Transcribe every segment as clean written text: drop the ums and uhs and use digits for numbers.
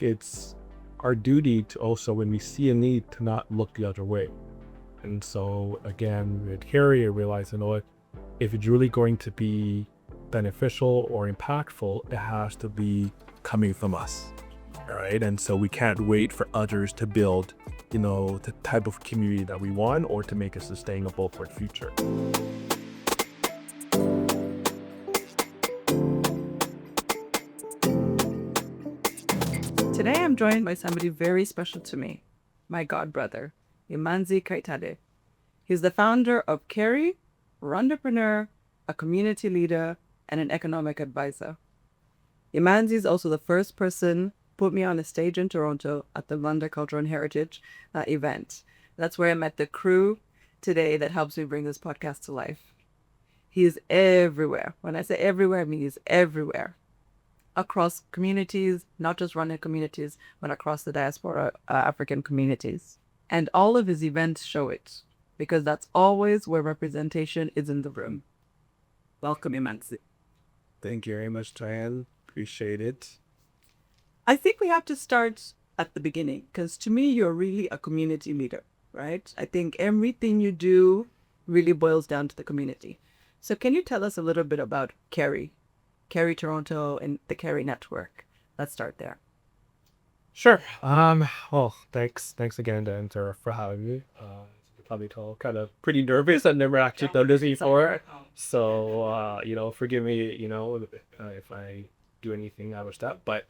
it's our duty to also, when we see a need, to not look the other way. And so again, with CARY, I realized, what, if it's really going to be beneficial or impactful, it has to be coming from us. All right. And so we can't wait for others to build, the type of community that we want or to make it sustainable for the future. Today I'm joined by somebody very special to me, my godbrother, Imanzi Kayitare. He's the founder of CARY, Rwandapreneur, a community leader, and an economic advisor. Imanzi is also the first person put me on a stage in Toronto at the Rwanda Culture and Heritage event. That's where I met the crew today that helps me bring this podcast to life. He is everywhere. When I say everywhere, I mean he's everywhere. Across communities, not just Rwandan communities, but across the diaspora African communities. And all of his events show it, because that's always where representation is in the room. Welcome, Imanzi. Thank you very much, Diane. Appreciate it. I think we have to start at the beginning, because to me, you're really a community leader, right? I think everything you do really boils down to the community. So can you tell us a little bit about CARY Toronto and the CARY network? Let's start there. Sure. Well, thanks again, Dan, for having me. You probably tell, kind of pretty nervous. I've never actually done this before, so forgive me, if I do anything out of step. But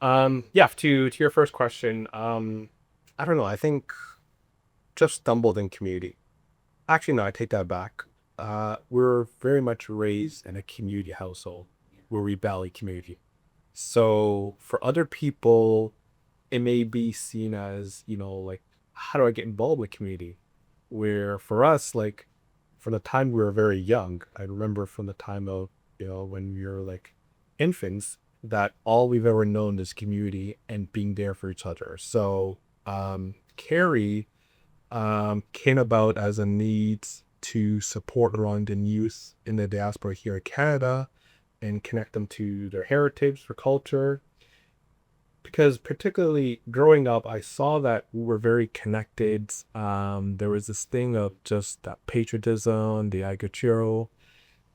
yeah, to your first question, I don't know. I think just stumbled in community. Actually, no, I take that back. We're very much raised in a community household where we value community. So for other people, it may be seen as, like, how do I get involved with community? Where for us, like, from the time we were very young, I remember from the time of, when we were like infants, that all we've ever known is community and being there for each other. So CARY came about as a need to support Rwandan youth in the diaspora here in Canada and connect them to their heritage, their culture. Because particularly growing up, I saw that we were very connected. There was this thing of just that patriotism, the agachiro.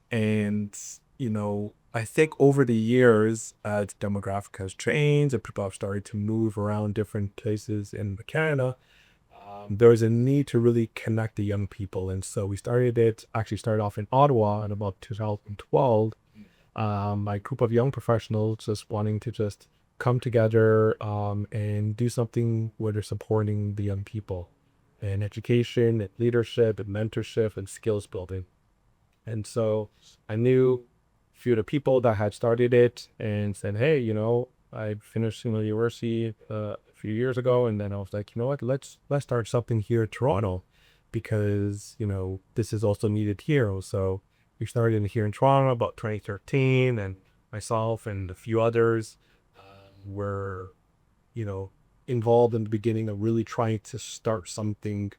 And, I think over the years, as demographic has changed and people have started to move around different places in Canada, there was a need to really connect the young people. And so we started off in Ottawa in about 2012. My group of young professionals just wanting to just come together and do something where they're supporting the young people in education, and leadership, and mentorship, and skills building. And so I knew a few of the people that had started it and said, hey, I finished university a few years ago, and then I was like, you know what, let's start something here in Toronto, because this is also needed here. So we started here in Toronto about 2013, and myself and a few others were involved in the beginning of really trying to start something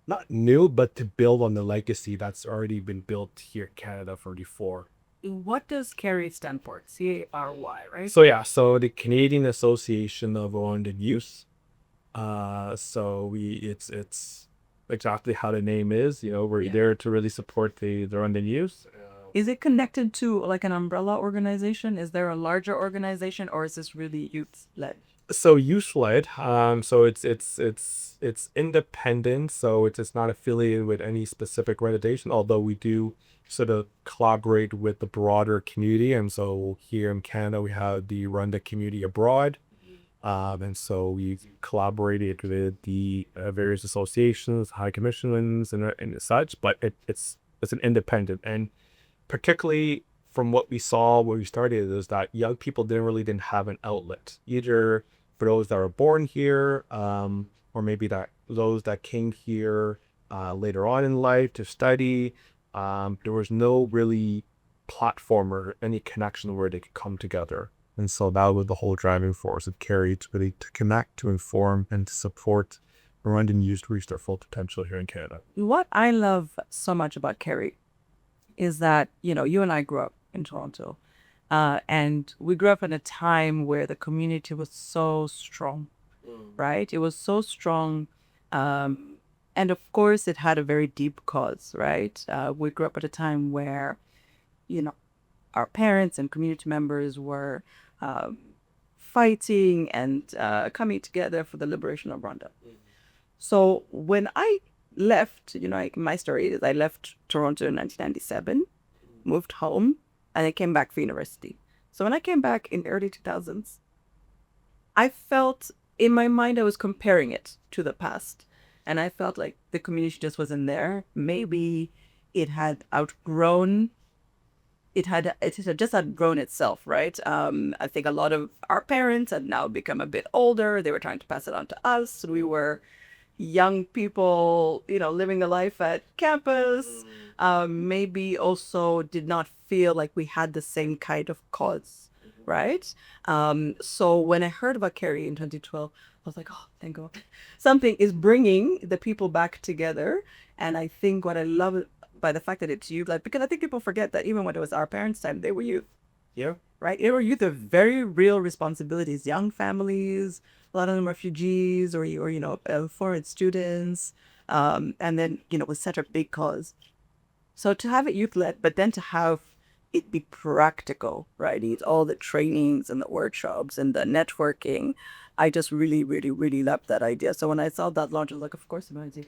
not new, but to build on the legacy that's already been built here in Canada for before. What does CARY stand for? CARY, right? So the Canadian Association of Rwandan Youth. It's exactly how the name is. We're there to really support the Rwandan youth. Is it connected to like an umbrella organization? Is there a larger organization, or is this really youth-led? So youth-led. So it's independent. So it's not affiliated with any specific organization, although we do sort of collaborate with the broader community. And so here in Canada, we have the Rwanda community abroad. And so we collaborated with the various associations, high commissions, and such. But it's an independent, and particularly from what we saw when we started, is that young people didn't have an outlet, either for those that were born here, or maybe that those that came here later on in life to study. There was no really platform or any connection where they could come together. And so that was the whole driving force of CARY, to really to connect, to inform, and to support Rwandan youth to reach their full potential here in Canada. What I love so much about CARY is that, you and I grew up in Toronto, And we grew up in a time where the community was so strong, right? It was so strong. And of course, it had a very deep cause, right? We grew up at a time where, you know, our parents and community members were um, fighting and coming together for the liberation of Rwanda. So when I left, my story is I left Toronto in 1997, moved home, and I came back for university. So when I came back in the early 2000s, I felt in my mind I was comparing it to the past. And I felt like the community just wasn't there. Maybe it had outgrown it had just outgrown itself, right? I think a lot of our parents had now become a bit older. They were trying to pass it on to us. We were young people, living the life at campus. Maybe also did not feel like we had the same kind of cause, right? So when I heard about CARY in 2012, I was like, oh, thank God. Something is bringing the people back together. And I think what I love by the fact that it's youth, like, because I think people forget that even when it was our parents' time, they were youth. Yeah. Right? They were youth of very real responsibilities, young families, a lot of them refugees or foreign students. And then, with such a big cause. So to have it youth led, but then to have it be practical, right? It's all the trainings and the workshops and the networking. I just really, really, really loved that idea. So when I saw that launch, I was like, of course, Imanzi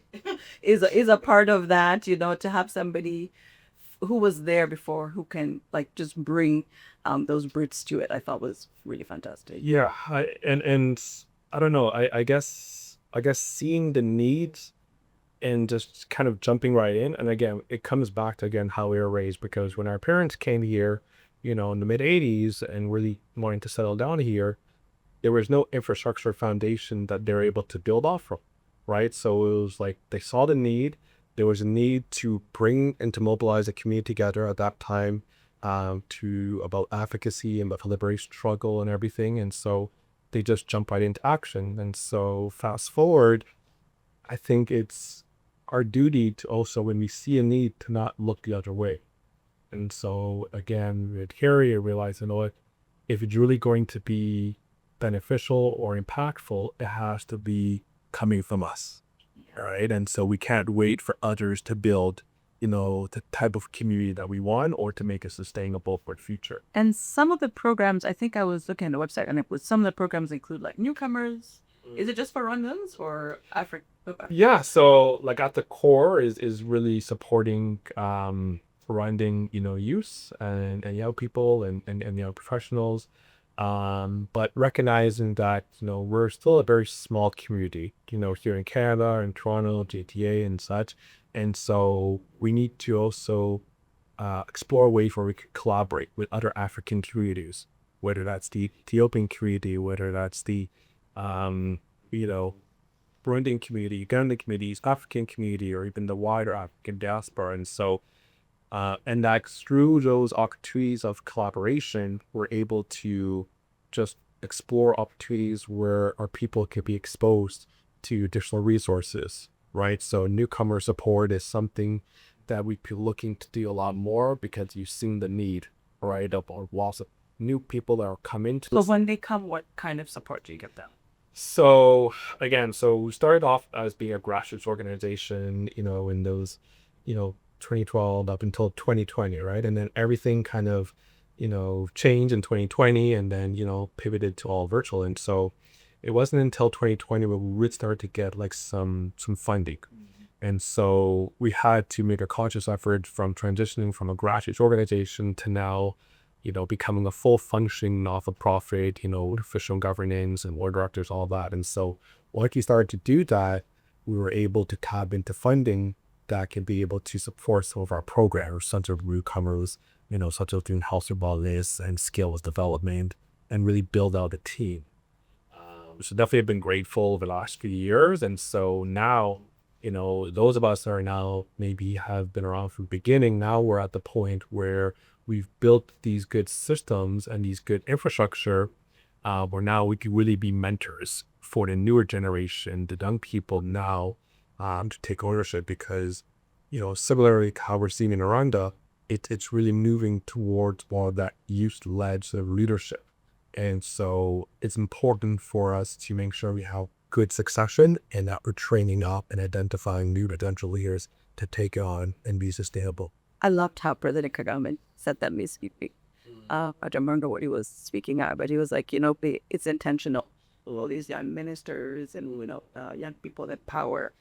is a part of that, to have somebody who was there before who can like just bring those Brits to it. I thought was really fantastic. Yeah, and I don't know. I guess seeing the needs and just kind of jumping right in. And again, it comes back to again how we were raised, because when our parents came here, in the mid '80s and really wanting to settle down here, there was no infrastructure foundation that they're able to build off from, right? So it was like they saw the need. There was a need to bring and to mobilize the community together at that time, to about advocacy and about the liberation struggle and everything. And so they just jump right into action. And so fast forward, I think it's our duty to also, when we see a need, to not look the other way. And so again, with CARY, I realized, what, if it's really going to be beneficial or impactful, it has to be coming from us, right? And so we can't wait for others to build, the type of community that we want or to make it sustainable for the future. And some of the programs, I think I was looking at the website, and some of the programs include like newcomers. Is it just for Rwandans or Africa? Yeah, so like at the core is really supporting Rwandan, youth and young people and professionals. But recognizing that, we're still a very small community, here in Canada and Toronto, GTA and such. And so we need to also explore ways where we could collaborate with other African communities, whether that's the Ethiopian community, whether that's the, Burundian community, Ugandan communities, African community, or even the wider African diaspora. And so, and that through those opportunities of collaboration, we're able to just explore opportunities where our people can be exposed to additional resources, right? So newcomer support is something that we'd be looking to do a lot more, because you've seen the need, right, of lots of new people that are coming to. So when they come, what kind of support do you give them? So again, we started off as being a grassroots organization, in those, 2012 up until 2020, right? And then everything kind of, changed in 2020 and then, pivoted to all virtual. And so it wasn't until 2020 where we really started to get like some funding. And so we had to make a conscious effort from transitioning from a grassroots organization to now, becoming a full functioning not-for-profit, official governance and board of directors, all that. And so once we started to do that, we were able to tap into funding that can be able to support some of our programs, such as newcomers, such as doing house lists and skills development, and really build out a team. So definitely have been grateful over the last few years. And so now, those of us that are now maybe have been around from the beginning, now we're at the point where we've built these good systems and these good infrastructure, where now we can really be mentors for the newer generation, the young people now, to take ownership. Because, similarly to how we're seeing in Rwanda, it's really moving towards more of that youth-led sort of leadership. And so it's important for us to make sure we have good succession and that we're training up and identifying new potential leaders to take on and be sustainable. I loved how President Kagame said that speaking. I don't remember what he was speaking at, but he was like, it's intentional. All these young ministers and, young people in power.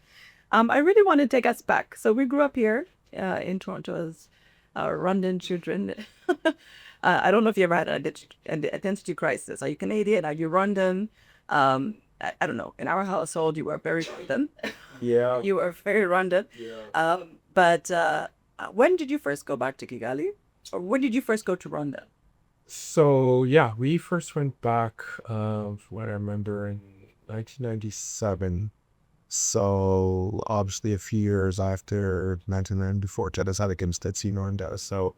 I really want to take us back. So we grew up here in Toronto as Rwandan children. I don't know if you ever had an identity crisis. Are you Canadian? Are you Rwandan? I don't know. In our household, you were very Rwandan. Yeah. You were very Rwandan. But when did you first go back to Kigali? Or when did you first go to Rwanda? So yeah, we first went back, what I remember in 1997. So obviously a few years after 1994, genocide against Tutsi in Rwanda. So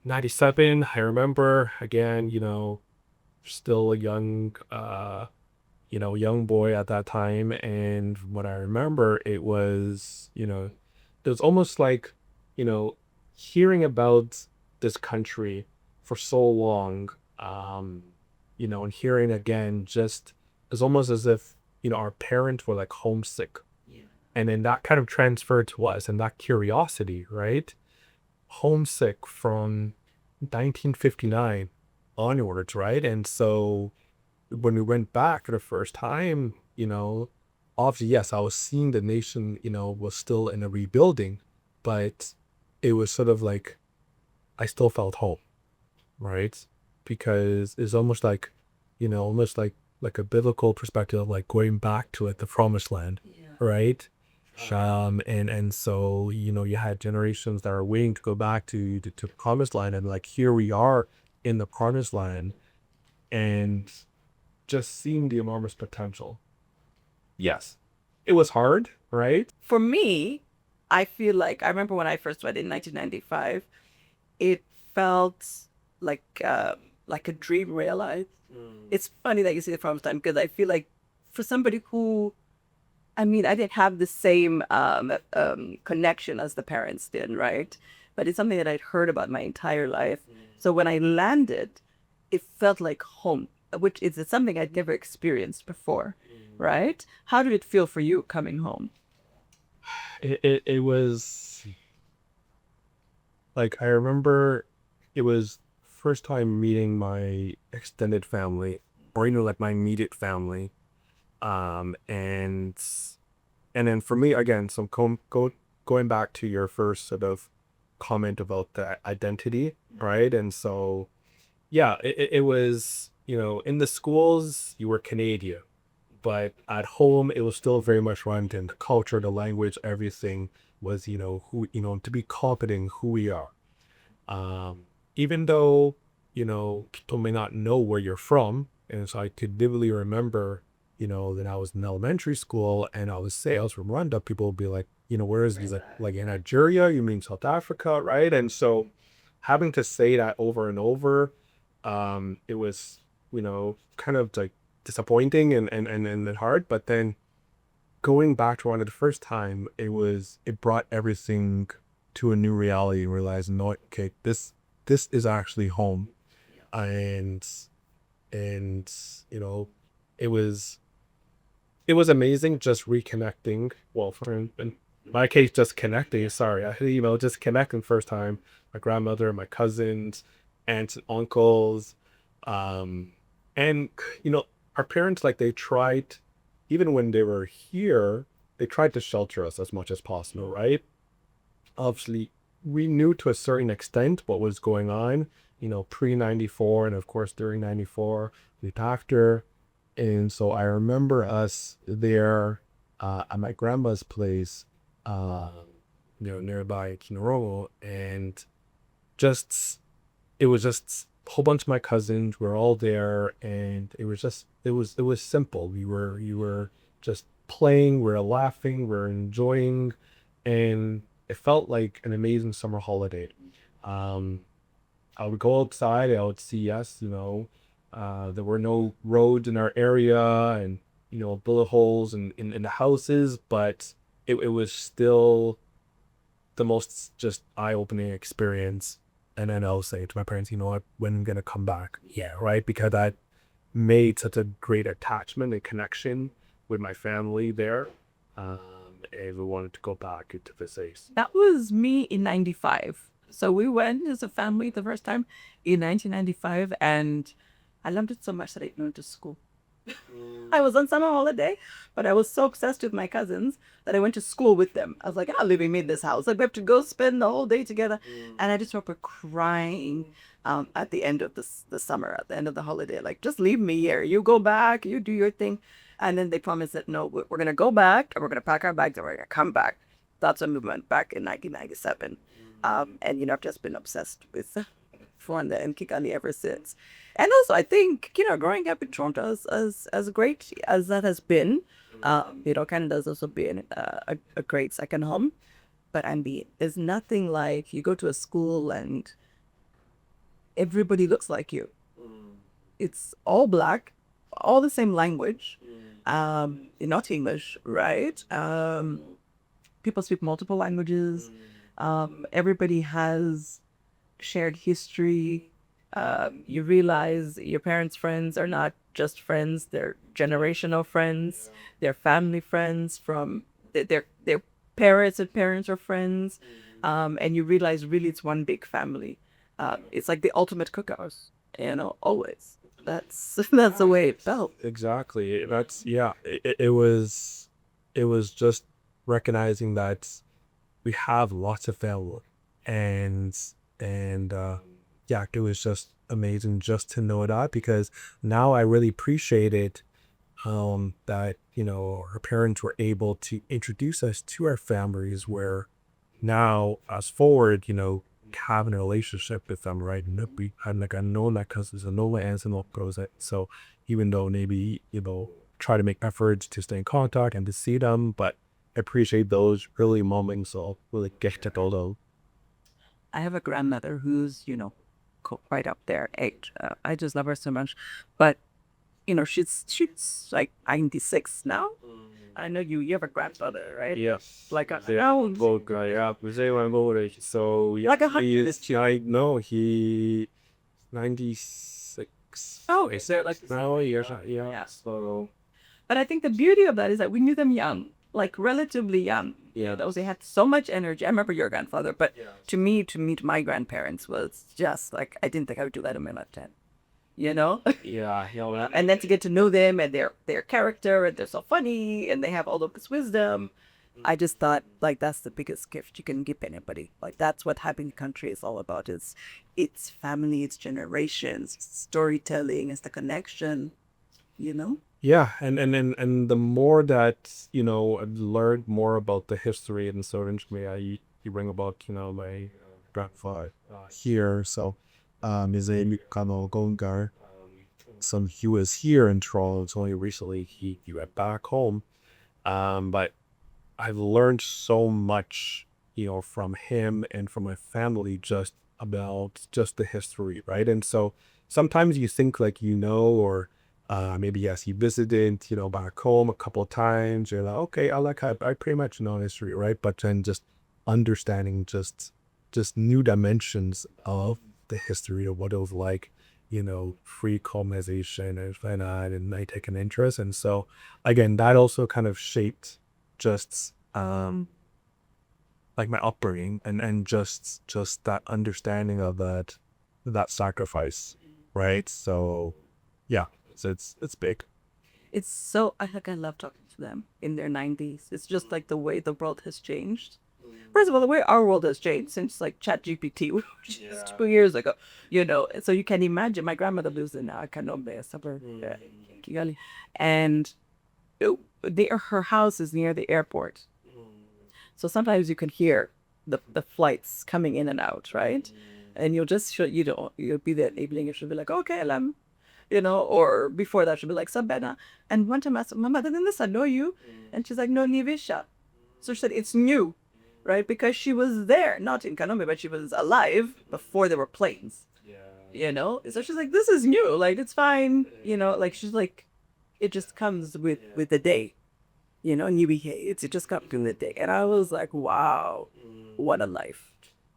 97, I remember again, still a young boy at that time. And what I remember, it was almost like, hearing about this country for so long, and hearing again, just it's almost as if, our parents were like homesick. And then that kind of transferred to us and that curiosity, right? Homesick from 1959 onwards, right? And so when we went back for the first time, obviously, yes, I was seeing the nation, was still in a rebuilding, but it was sort of like I still felt home, right? Because it's almost like, like a biblical perspective of like going back to like the promised land, right? And so, you had generations that are waiting to go back to promised land, and like here we are in the promised land, and just seeing the enormous potential. Yes. It was hard, right? For me, I feel like I remember when I first went in 1995, it felt like a dream realized. It's funny that you say the promised time because I feel like for somebody who, I didn't have the same connection as the parents did, right? But it's something that I'd heard about my entire life. So when I landed, it felt like home, which is something I'd never experienced before, right? How did it feel for you coming home? It was like, I remember it was first time meeting my extended family, or like my immediate family. And then for me again, so going back to your first sort of comment about the identity, right? And so yeah, it was, in the schools you were Canadian, but at home it was still very much Rwandan. The culture, the language, everything was, who, to be confident in who we are. Even though, people may not know where you're from. And so I could vividly remember, that I was in elementary school and I was from Rwanda. People would be like, where is these, like in Nigeria, you mean South Africa, right? And so having to say that over and over, it was, kind of like disappointing and hard. But then going back to Rwanda the first time, it brought everything to a new reality and realized, no, okay, this is actually home. And it was amazing just reconnecting. Well, in my case, just connecting. Sorry, just connecting first time. My grandmother, my cousins, aunts and uncles, and our parents, like, they tried, even when they were here, they tried to shelter us as much as possible, right? Obviously, we knew to a certain extent what was going on, pre 94, and of course during 94, after. And so I remember us there at my grandma's place, nearby Kinorogo, and it was just a whole bunch of my cousins were all there, and it was simple. We were just playing, we were laughing, we were enjoying, and it felt like an amazing summer holiday. I would go outside, I would see, yes, there were no roads in our area, and bullet holes in the houses, but it was still the most just eye-opening experience. And then I'll say to my parents, you know what, when I'm gonna come back? Yeah, right? Because I made such a great attachment and connection with my family there. And we wanted to go back to visit. That was me in 95. So we went as a family the first time in 1995, and I loved it so much that I went to school. I was on summer holiday, but I was so obsessed with my cousins that I went to school with them. I was like, I'll leave me in this house. Like, we have to go spend the whole day together. And I just remember crying at the end of the summer, at the end of the holiday. Like, just leave me here. You go back, you do your thing. And then they promised that, no, we're going to go back and we're going to pack our bags and we're going to come back. That's when we went back in 1997. And, I've just been obsessed with Rwanda and Kigali ever since. And also, I think, growing up in Toronto as great as that has been, Canada has also been a great second home. But there's nothing like you go to a school and everybody looks like you. It's all black, all the same language, not English, right? People speak multiple languages. Everybody has shared history. You realize your parents' friends are not just friends; they're generational friends. They're family friends from their parents and parents are friends, and you realize really it's one big family. It's like the ultimate cookhouse, always. That's the way it felt. Exactly. That's yeah. It was just recognizing that we have lots of family, and and yeah, it was just amazing just to know that, because now I really appreciate it, that our parents were able to introduce us to our families, where now as forward, having a relationship with them, right? And we had like I know that cousins and know my aunts and uncles. So even though maybe try to make efforts to stay in contact and to see them, but I appreciate those early moments of really get to know them. I have a grandmother who's, right up there age. I just love her so much. But, she's like 96 now. I know you have a grandfather, right? Yeah. Like a, Yeah. oh, Well, yeah, so yeah, like a he hundred. is. I know he 96. Oh, is there like, Now, yeah, yeah. yeah. So But I think the beauty of that is that we knew them young, like relatively young. yeah, They had so much energy. I remember your grandfather, but to me, to meet my grandparents was just like, I didn't think I would do that in my lifetime, you know? yeah, yeah. And then to get to know them and their character, and they're so funny and they have all of this wisdom. I just thought like that's the biggest gift you can give anybody. Like that's what having a country is all about. It's family, it's generations, it's storytelling, it's the connection, you know? Yeah, and the more that I learned more about the history, and so eventually you bring about my grandfather here. So is a kind of Gongar. So he was here in Toronto. It's only recently he went back home. But I've learned so much, from him and from my family, just about just the history, right? And so sometimes you think like or maybe yes, you visited, back home a couple of times. You're like, okay, I pretty much know history, right? But then just understanding just new dimensions of the history of what it was like, free colonization and whatnot, and I take an interest. And so again, that also kind of shaped just like my upbringing, and just that understanding of that sacrifice, right? So yeah, so it's big. It's so I love talking to them in their 90s. It's just like the way the world has changed. First of all, the way our world has changed since like ChatGPT, which is 2 years ago, So you can imagine my grandmother lives in Kanombe, a suburb in Kigali, and her house is near the airport. So sometimes you can hear the flights coming in and out, right? And you'll be there evening and she'll be like, okay, Lam, or before that she'll be like, Sabena. And one time I said, Mama, doesn't this annoy you? And she's like, no, Nivisha. So she said, it's new, right? Because she was there, not in Kanombe, but she was alive before there were planes, So she's like, this is new, like, it's fine, like, she's like, it just comes with the day, new behaviors. You just got through the day. And I was like, wow, what a life,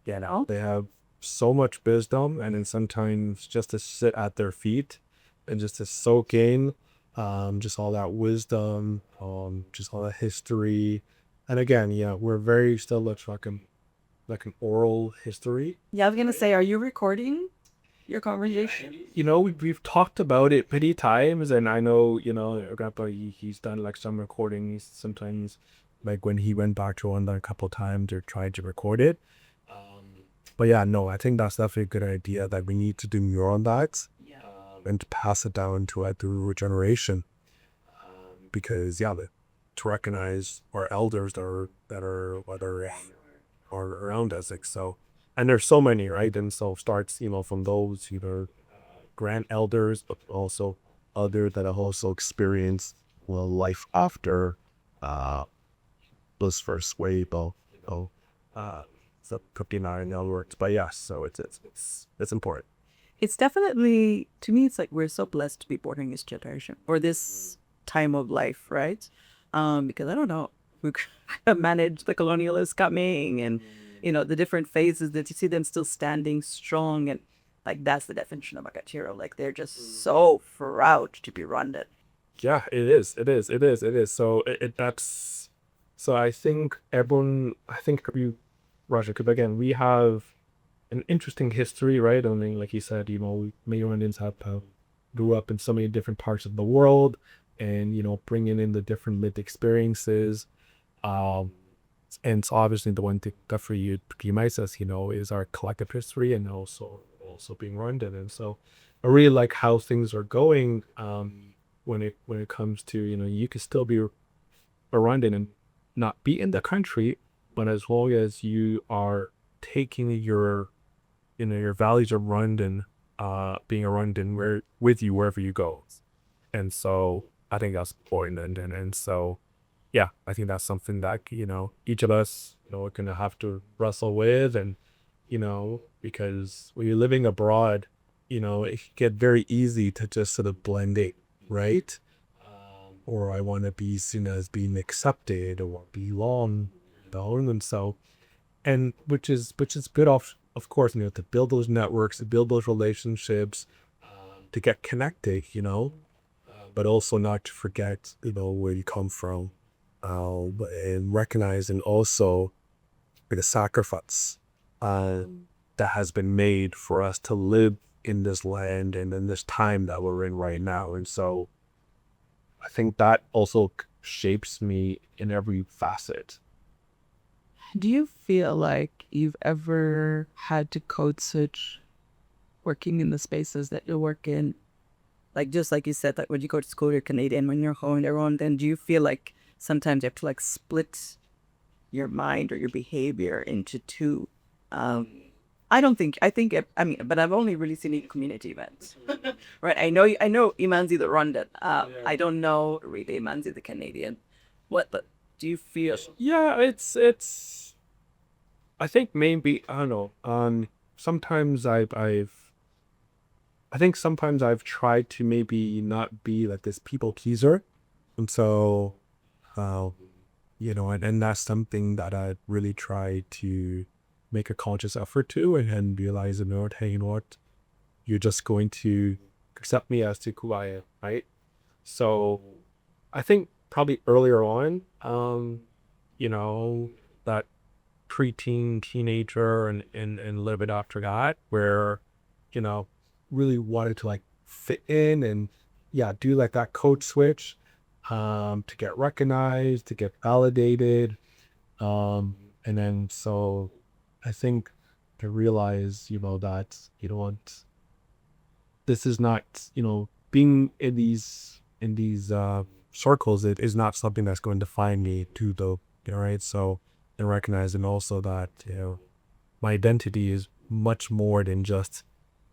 They have so much wisdom, and then sometimes just to sit at their feet and just to soak in just all that wisdom, just all that history. And again, yeah, we're very still like an oral history. Yeah, I was going to say, are you recording your conversation? We've talked about it many times, and I know, Grandpa, he's done like some recordings sometimes, like when he went back to Rwanda a couple times or tried to record it. But yeah, no, I think that's definitely a good idea that we need to do more on that and to pass it down to the newer generation. Because yeah, to recognize our elders that are whether are around us, like so, and there's so many, right? And so starts, from those either grand elders, but also others that have also experienced life after uh this first wave of uh the 59 onwards. But yes, so it's important. It's definitely, to me, it's like we're so blessed to be born in this generation or this time of life, right? Because I don't know, we could manage the colonialists coming and, the different phases that you see them still standing strong. And like, that's the definition of a Gatiro. Like, they're just so proud to be Rwandan. Yeah, it is. So that's so I think you, Roger, because again, we have an interesting history, right? I mean, like you said, Mayorians have grew up in so many different parts of the world, and bringing in the different lived experiences. Um, and so obviously the one thing that for you unites us, is our collective history, and also being Rwandan. And so I really like how things are going. When it comes to, you can still be a Rwandan and not be in the country, but as long as you are taking your values of Rwandan, being a Rwandan with you wherever you go. And so I think that's important. And so yeah, I think that's something that each of us are gonna have to wrestle with. And because when you're living abroad, it can get very easy to just sort of blend in, right? Or I want to be seen as being accepted or belong, and so, and which is good, of course, to build those networks, to build those relationships, to get connected, but also not to forget, where you come from, and recognizing also the sacrifice that has been made for us to live in this land and in this time that we're in right now. And so I think that also shapes me in every facet. Do you feel like you've ever had to code switch working in the spaces that you work in? Like, just like you said, that when you go to school, you're Canadian, when you're home, they're on, then do you feel like sometimes you have to like split your mind or your behavior into two? I don't think, I think, I mean, but I've only really seen it in community events, right? I know Imanzi the Rwandan. I don't know really Imanzi the Canadian. But do you feel? Yeah, it's I think maybe I don't know. Sometimes I think sometimes I've tried to maybe not be like this people pleaser, and so uh, and that's something that I really try to make a conscious effort to, and realize, hey, what, you're just going to accept me as to who I am, right? So I think probably earlier on, that preteen, teenager, and a little bit after that, where, you know, really wanted to like fit in and yeah, do like that code switch, to get recognized, to get validated. And then so I think to realize, that you don't want, this is not, being in these circles, it is not something that's going to define me too, though, right? So, and recognizing also that, my identity is much more than just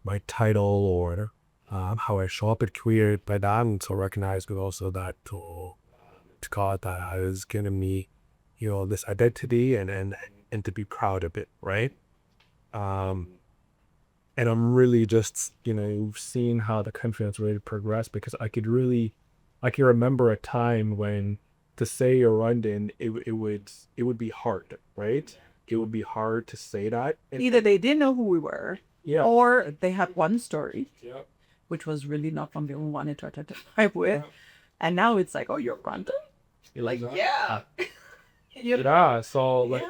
my title or how I show up at career. By that, and so recognize but also that to God that has given me, this identity, and to be proud of it, right? Um, and I'm really just, seeing how the country has really progressed, because I can remember a time when, to say you're Rwandan, it would be hard, right? It would be hard to say that. Either they didn't know who we were, Yeah. or they had one story, Yeah. which was really not something we wanted to identify with. And now it's like, oh, you're Rwandan? You're like, yeah. Yeah, so like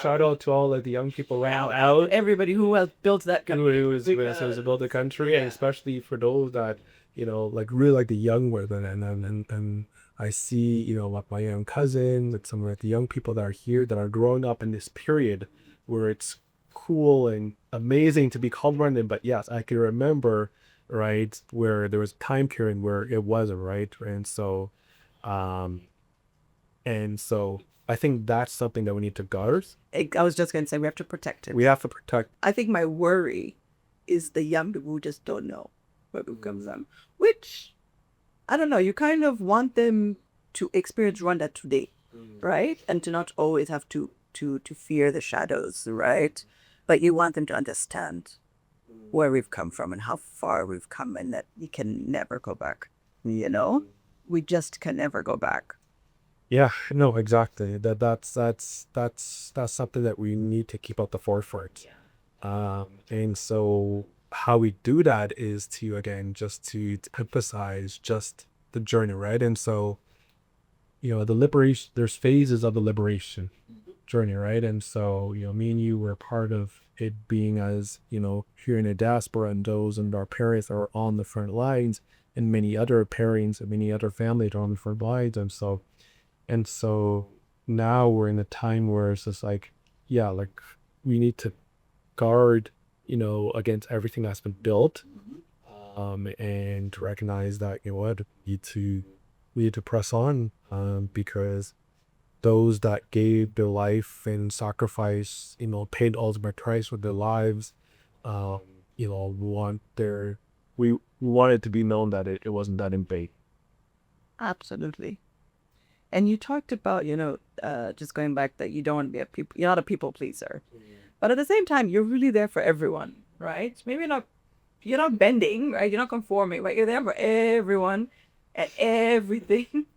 shout out to all of the young people around out. Everybody who has built that country. Who was built the country, and especially for those that like really like the young ones, and I see like my young cousin, with some of the young people that are here that are growing up in this period where it's cool and amazing to be called Rwandan. But yes, I can remember, right, where there was a time period where it wasn't, right, um and so I think that's something that we need to guard. I was just going to say, we have to protect it. We have to protect. I think my worry is the young people who just don't know where it comes from, which, I don't know, you kind of want them to experience Rwanda today, right? And to not always have to fear the shadows, right? But you want them to understand where we've come from and how far we've come, and that you can never go back, We just can never go back. Yeah, no, exactly. That's something that we need to keep at the forefront. And so how we do that is to, again, just to emphasize just the journey, right? And so, the liberation, there's phases of the liberation journey, right? And so, me and you were part of it, being as, here in the diaspora, and those and our parents are on the front lines, and many other parents and many other families are on the front lines. And so now we're in a time where it's just like, yeah, like we need to guard, against everything that's been built, and recognize that, what, we need to press on, because those that gave their life and sacrifice, paid ultimate price with their lives, we want it to be known that it wasn't done in vain. Absolutely. And you talked about, just going back, that you don't want to be you're not a people pleaser. But at the same time, you're really there for everyone, right? Maybe you're not bending, right? You're not conforming, but you're there for everyone and everything.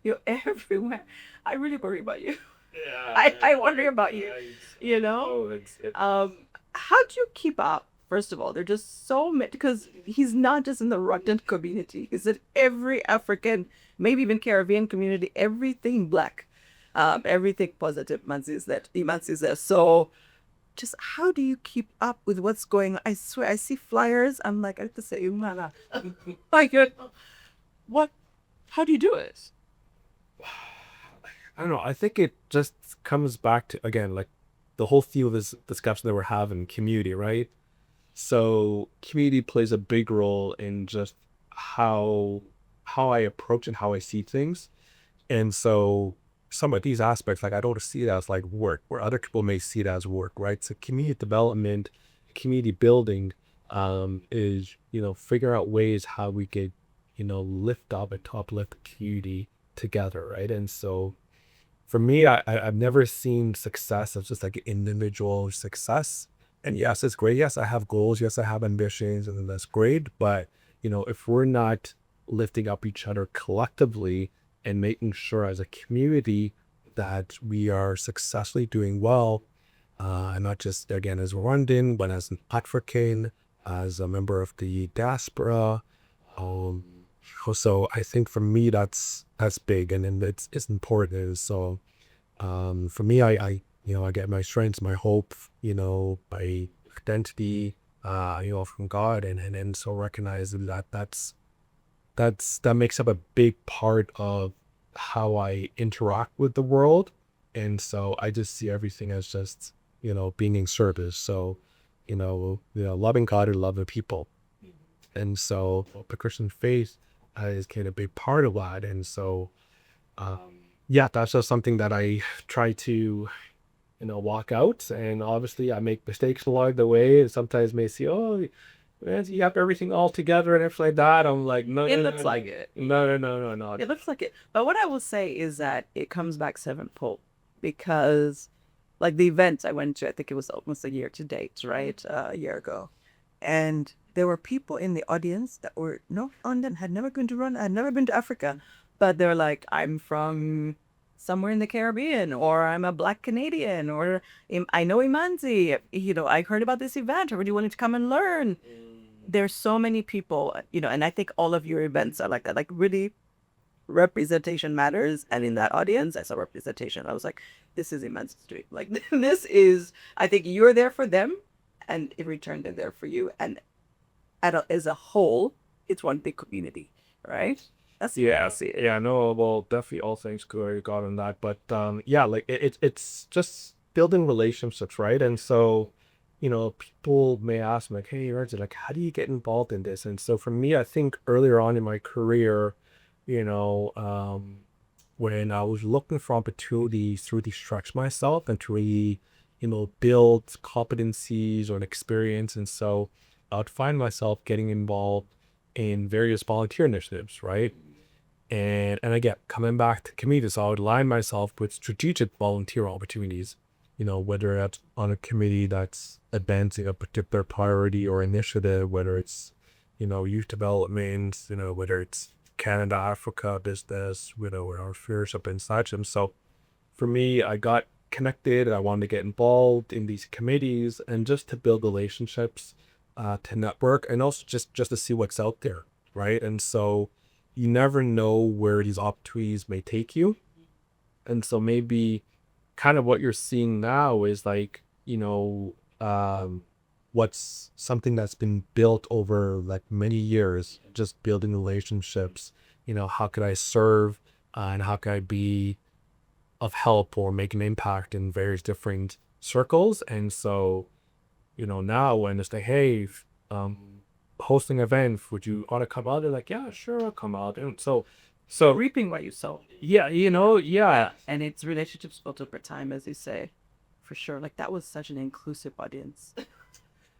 You're everywhere. I really worry about you. Yeah. I wonder about you, How do you keep up? First of all, they're just so many, because he's not just in the Rwandan community. He's in every African, maybe even Caribbean community, everything Black, everything positive. Imanzi is there. So just how do you keep up with what's going on? I swear, I see flyers. I'm like, I have to say, Umana. Like, what? How do you do it? I don't know. I think it just comes back to, again, like the whole theme of this discussion that we're having, community, right? So community plays a big role in just how I approach and how I see things. And so some of these aspects, like I don't see it as like work, where other people may see it as work, right? So community development, community building, is, figure out ways how we could, lift up and uplift the community together, right? And so for me, I've never seen success as just like individual success. And yes, it's great. Yes, I have goals. Yes, I have ambitions, and that's great. But, if we're not lifting up each other collectively and making sure as a community that we are successfully doing well, and not just, again, as Rwandan, but as an African, as a member of the diaspora. So I think for me, that's big, and then it's important. So for me, I get my strength, my hope, my identity, from God, and so recognize that makes up a big part of how I interact with the world. And so I just see everything as just, being in service. So, loving God and loving people. And so the Christian faith is kind of a big part of that. And so, that's just something that I try to, walk out. And obviously I make mistakes along the way, and sometimes may see, oh, man, you have everything all together and everything like that. I'm like, no, It looks like it. No. It looks like it. But what I will say is that it comes back sevenfold, because like the events I went to, I think it was almost a year to date, right? A year ago. And there were people in the audience that were not London, had never been to Rwanda, had never been to Africa, but they're like, I'm from somewhere in the Caribbean, or I'm a Black Canadian, or I know Imanzi. I heard about this event. I really wanted to come and learn. There's so many people, and I think all of your events are like that. Like, really, representation matters. And in that audience, I saw representation. I was like, this is Imanzi Street. Like, this is, I think you're there for them, and in return, they're there for you. And as a whole, it's one big community, right? That's the way I Yeah, see it. yeah, no, well, definitely all things good God on that, but yeah, like it's just building relationships, right? And so, people may ask me like, "Hey, Archie, like, how do you get involved in this?" And so for me, I think earlier on in my career, you know, when I was looking for opportunities to really stretch myself and to really, build competencies or an experience, and so I'd find myself getting involved in various volunteer initiatives, right? And again, coming back to committees, I would align myself with strategic volunteer opportunities, whether that's on a committee that's advancing a particular priority or initiative, whether it's, youth development, whether it's Canada, Africa business, or our fellowship and such. And so for me, I got connected. I wanted to get involved in these committees and just to build relationships, to network, and also just to see what's out there, right? And so you never know where these opportunities may take you. And so maybe kind of what you're seeing now is like, what's something that's been built over like many years, just building relationships. How could I serve, and how could I be of help or make an impact in various different circles? And so, now when it's like, hey, hosting an event, would you want to come out? They're like, yeah, sure, I'll come out. And so Reaping what you sow. yeah, yeah, And it's relationships built over time, as you say, for sure. Like, that was such an inclusive audience.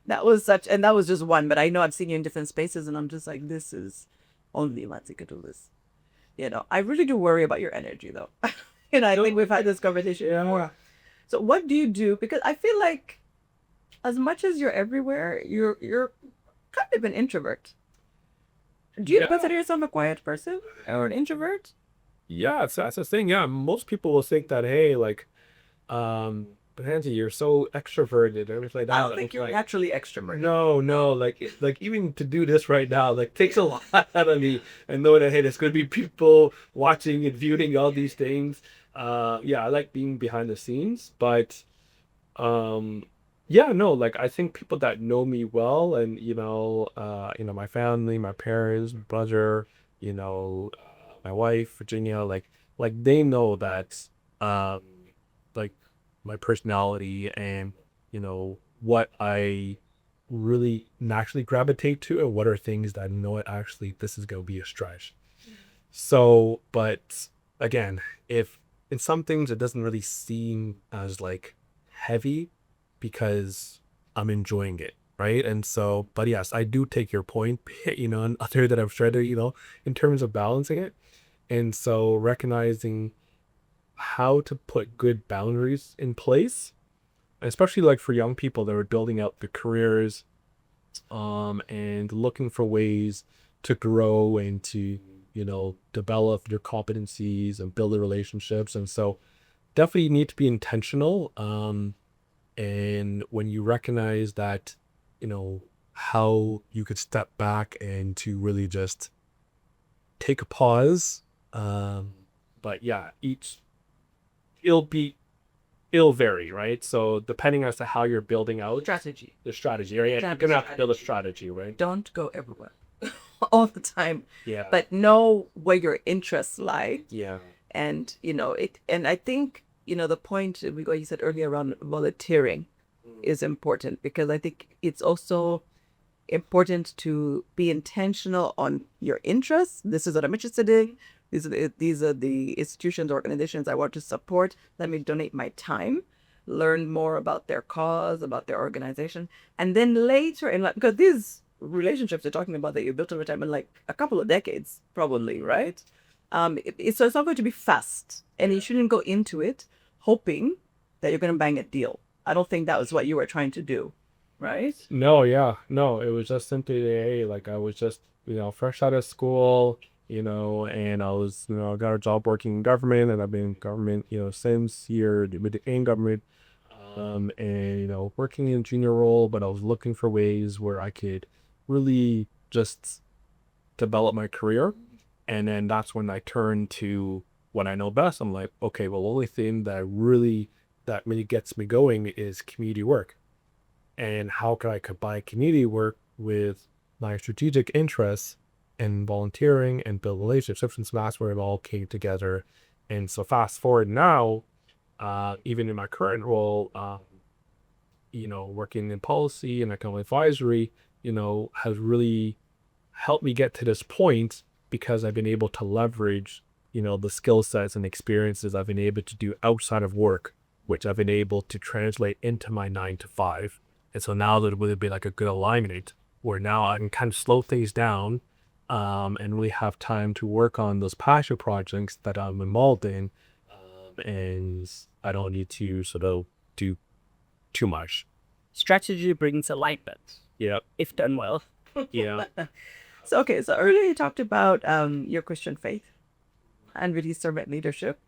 And that was just one, but I know I've seen you in different spaces, and I'm just like, this is only Imanzi could do this. I really do worry about your energy, though. I think we've had this conversation before. So what do you do? Because I feel like as much as you're everywhere, you're kind of an introvert. Do you Yeah. consider yourself a quiet person or an introvert? Yeah, that's the thing. Yeah, most people will think that, hey, like, but Angie, you're so extroverted and everything like that. I don't think It's you're like, naturally extroverted. no, like even to do this right now, like takes a lot out of me. And know that, hey, there's gonna be people watching and viewing all these things. Yeah, I like being behind the scenes, but um, yeah, no, like I think people that know me well, and my family, my parents, my brother, my wife, Virginia, like they know that, um, like my personality and what I really naturally gravitate to, and what are things that I know it actually this is gonna be a stretch. So, but again, if in some things it doesn't really seem as like heavy because I'm enjoying it, right? And so, but yes, I do take your point, and other that I've tried to, in terms of balancing it. And so recognizing how to put good boundaries in place, especially like for young people that are building out their careers, and looking for ways to grow and to, develop your competencies and build the relationships. And so definitely need to be intentional. And when you recognize that, how you could step back and to really just take a pause. But yeah, it'll be it'll vary, right? So depending as to how you're building out Strategy. the strategy, right? You're gonna have to build a strategy, right? Don't go everywhere all the time, Yeah. but know where your interests lie. Yeah. And and I think the point you said earlier around volunteering is important, because I think it's also important to be intentional on your interests. This is what I'm interested in. These are the institutions, organizations I want to support. Let me donate my time, learn more about their cause, about their organization, and then later in life, because these relationships you're talking about that you built over time in like a couple of decades, probably, right? So it's not going to be fast, and you shouldn't go into it hoping that you're going to bang a deal. I don't think that was what you were trying to do, right? No, yeah. No, it was just simply, hey, like I was just, fresh out of school, and I was, I got a job working in government, and I've been in government, since here in government, and, working in a junior role, but I was looking for ways where I could really just develop my career. And then that's when I turned to what I know best. I'm like, okay, well, the only thing that really gets me going is community work. And how can I combine community work with my strategic interests in volunteering and build relationships? And so that's where it all came together. And so fast forward now, even in my current role, working in policy and economic advisory, has really helped me get to this point because I've been able to leverage, the skill sets and experiences I've been able to do outside of work, which I've been able to translate into my 9 to 5. And so now that would be like a good alignment where now I can kind of slow things down, and really have time to work on those passion projects that I'm involved in. And I don't need to sort of do too much. Strategy brings alignment Yep. if done well. Yeah. So earlier you talked about your Christian faith and really servant leadership,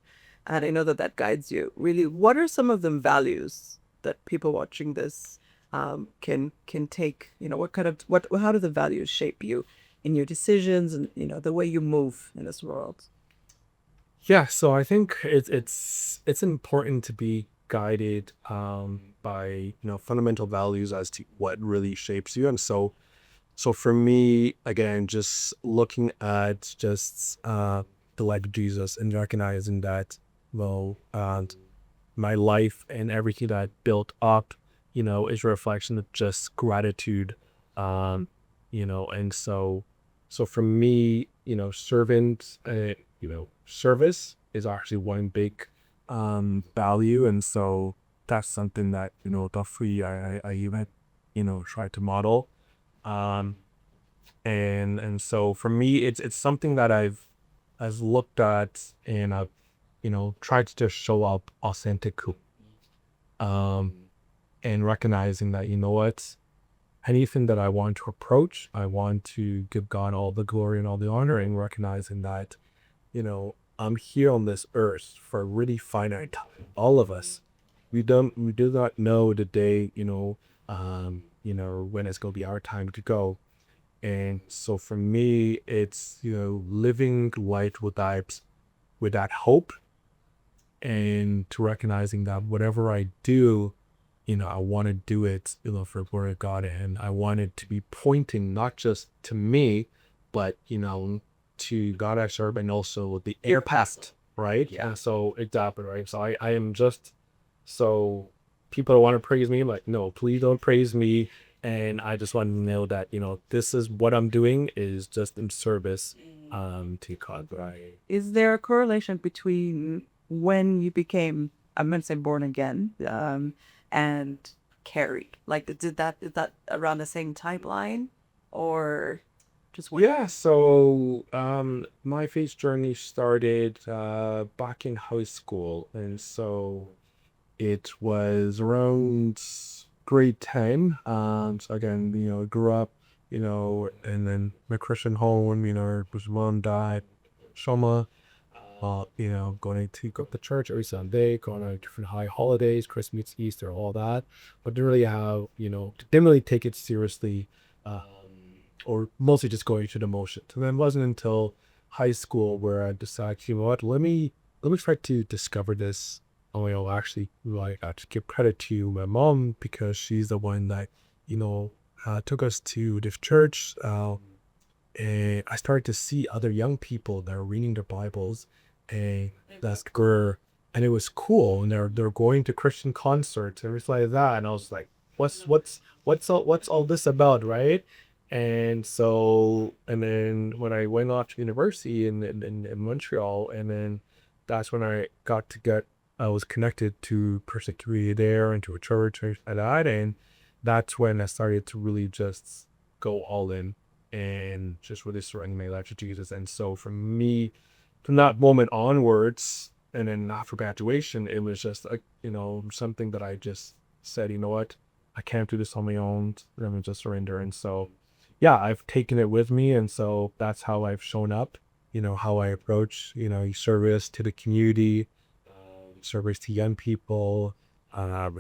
and I know that guides you. Really, what are some of the values that people watching this can take? How do the values shape you in your decisions and the way you move in this world? Yeah, so I think it's important to be guided by fundamental values as to what really shapes you. And so for me, again, just looking at just the life of Jesus and recognizing that, well, my life and everything that I built up, is a reflection of just gratitude. And so for me, service is actually one big value. And so that's something that, definitely I even, try to model. And so for me, it's something that I've looked at, and I've, tried to just show up authentically. And recognizing that, what, anything that I want to approach, I want to give God all the glory and all the honor, and recognizing that, I'm here on this earth for a really finite time. All of us, we do not know the day, when it's going to be our time to go. And so for me, it's, living life with that hope, and to recognizing that whatever I do, I want to do it, for the glory of God. And I want it to be pointing not just to me, but, to God I serve, and also the air past, right? Yeah. So exactly, right? So I am just, so people want to praise me, like, no, please don't praise me. And I just want to know that, this is what I'm doing is just in service to God, right? Is there a correlation between when you became, I'm going to say, born again, and CARY? Like, is that around the same timeline, or just when? Yeah, so my faith journey started back in high school. And so it was around grade 10. So again, grew up, and then my Christian home, was mom died, Shoma, going to go to church every Sunday, going on different high holidays, Christmas, Easter, all that, but didn't really have, didn't really take it seriously, or mostly just going through the motions. And then it wasn't until high school where I decided, what, let me try to discover this. Actually, like, I have to give credit to my mom, because she's the one that, took us to this church. And I started to see other young people that are reading their Bibles, and that's girl, and it was cool. And they're going to Christian concerts and everything like that. And I was like, what's all this about, right? And so, and then when I went off to university in Montreal, and then that's when I was connected to persecuted there and to a church and that, and that's when I started to really just go all in and just really surrender my life to Jesus. And so for me, from that moment onwards, and then after graduation, it was just something that I just said, what, I can't do this on my own. I'm gonna just surrender. And so, yeah, I've taken it with me, and so that's how I've shown up. how I approach, service to the community, service to young people,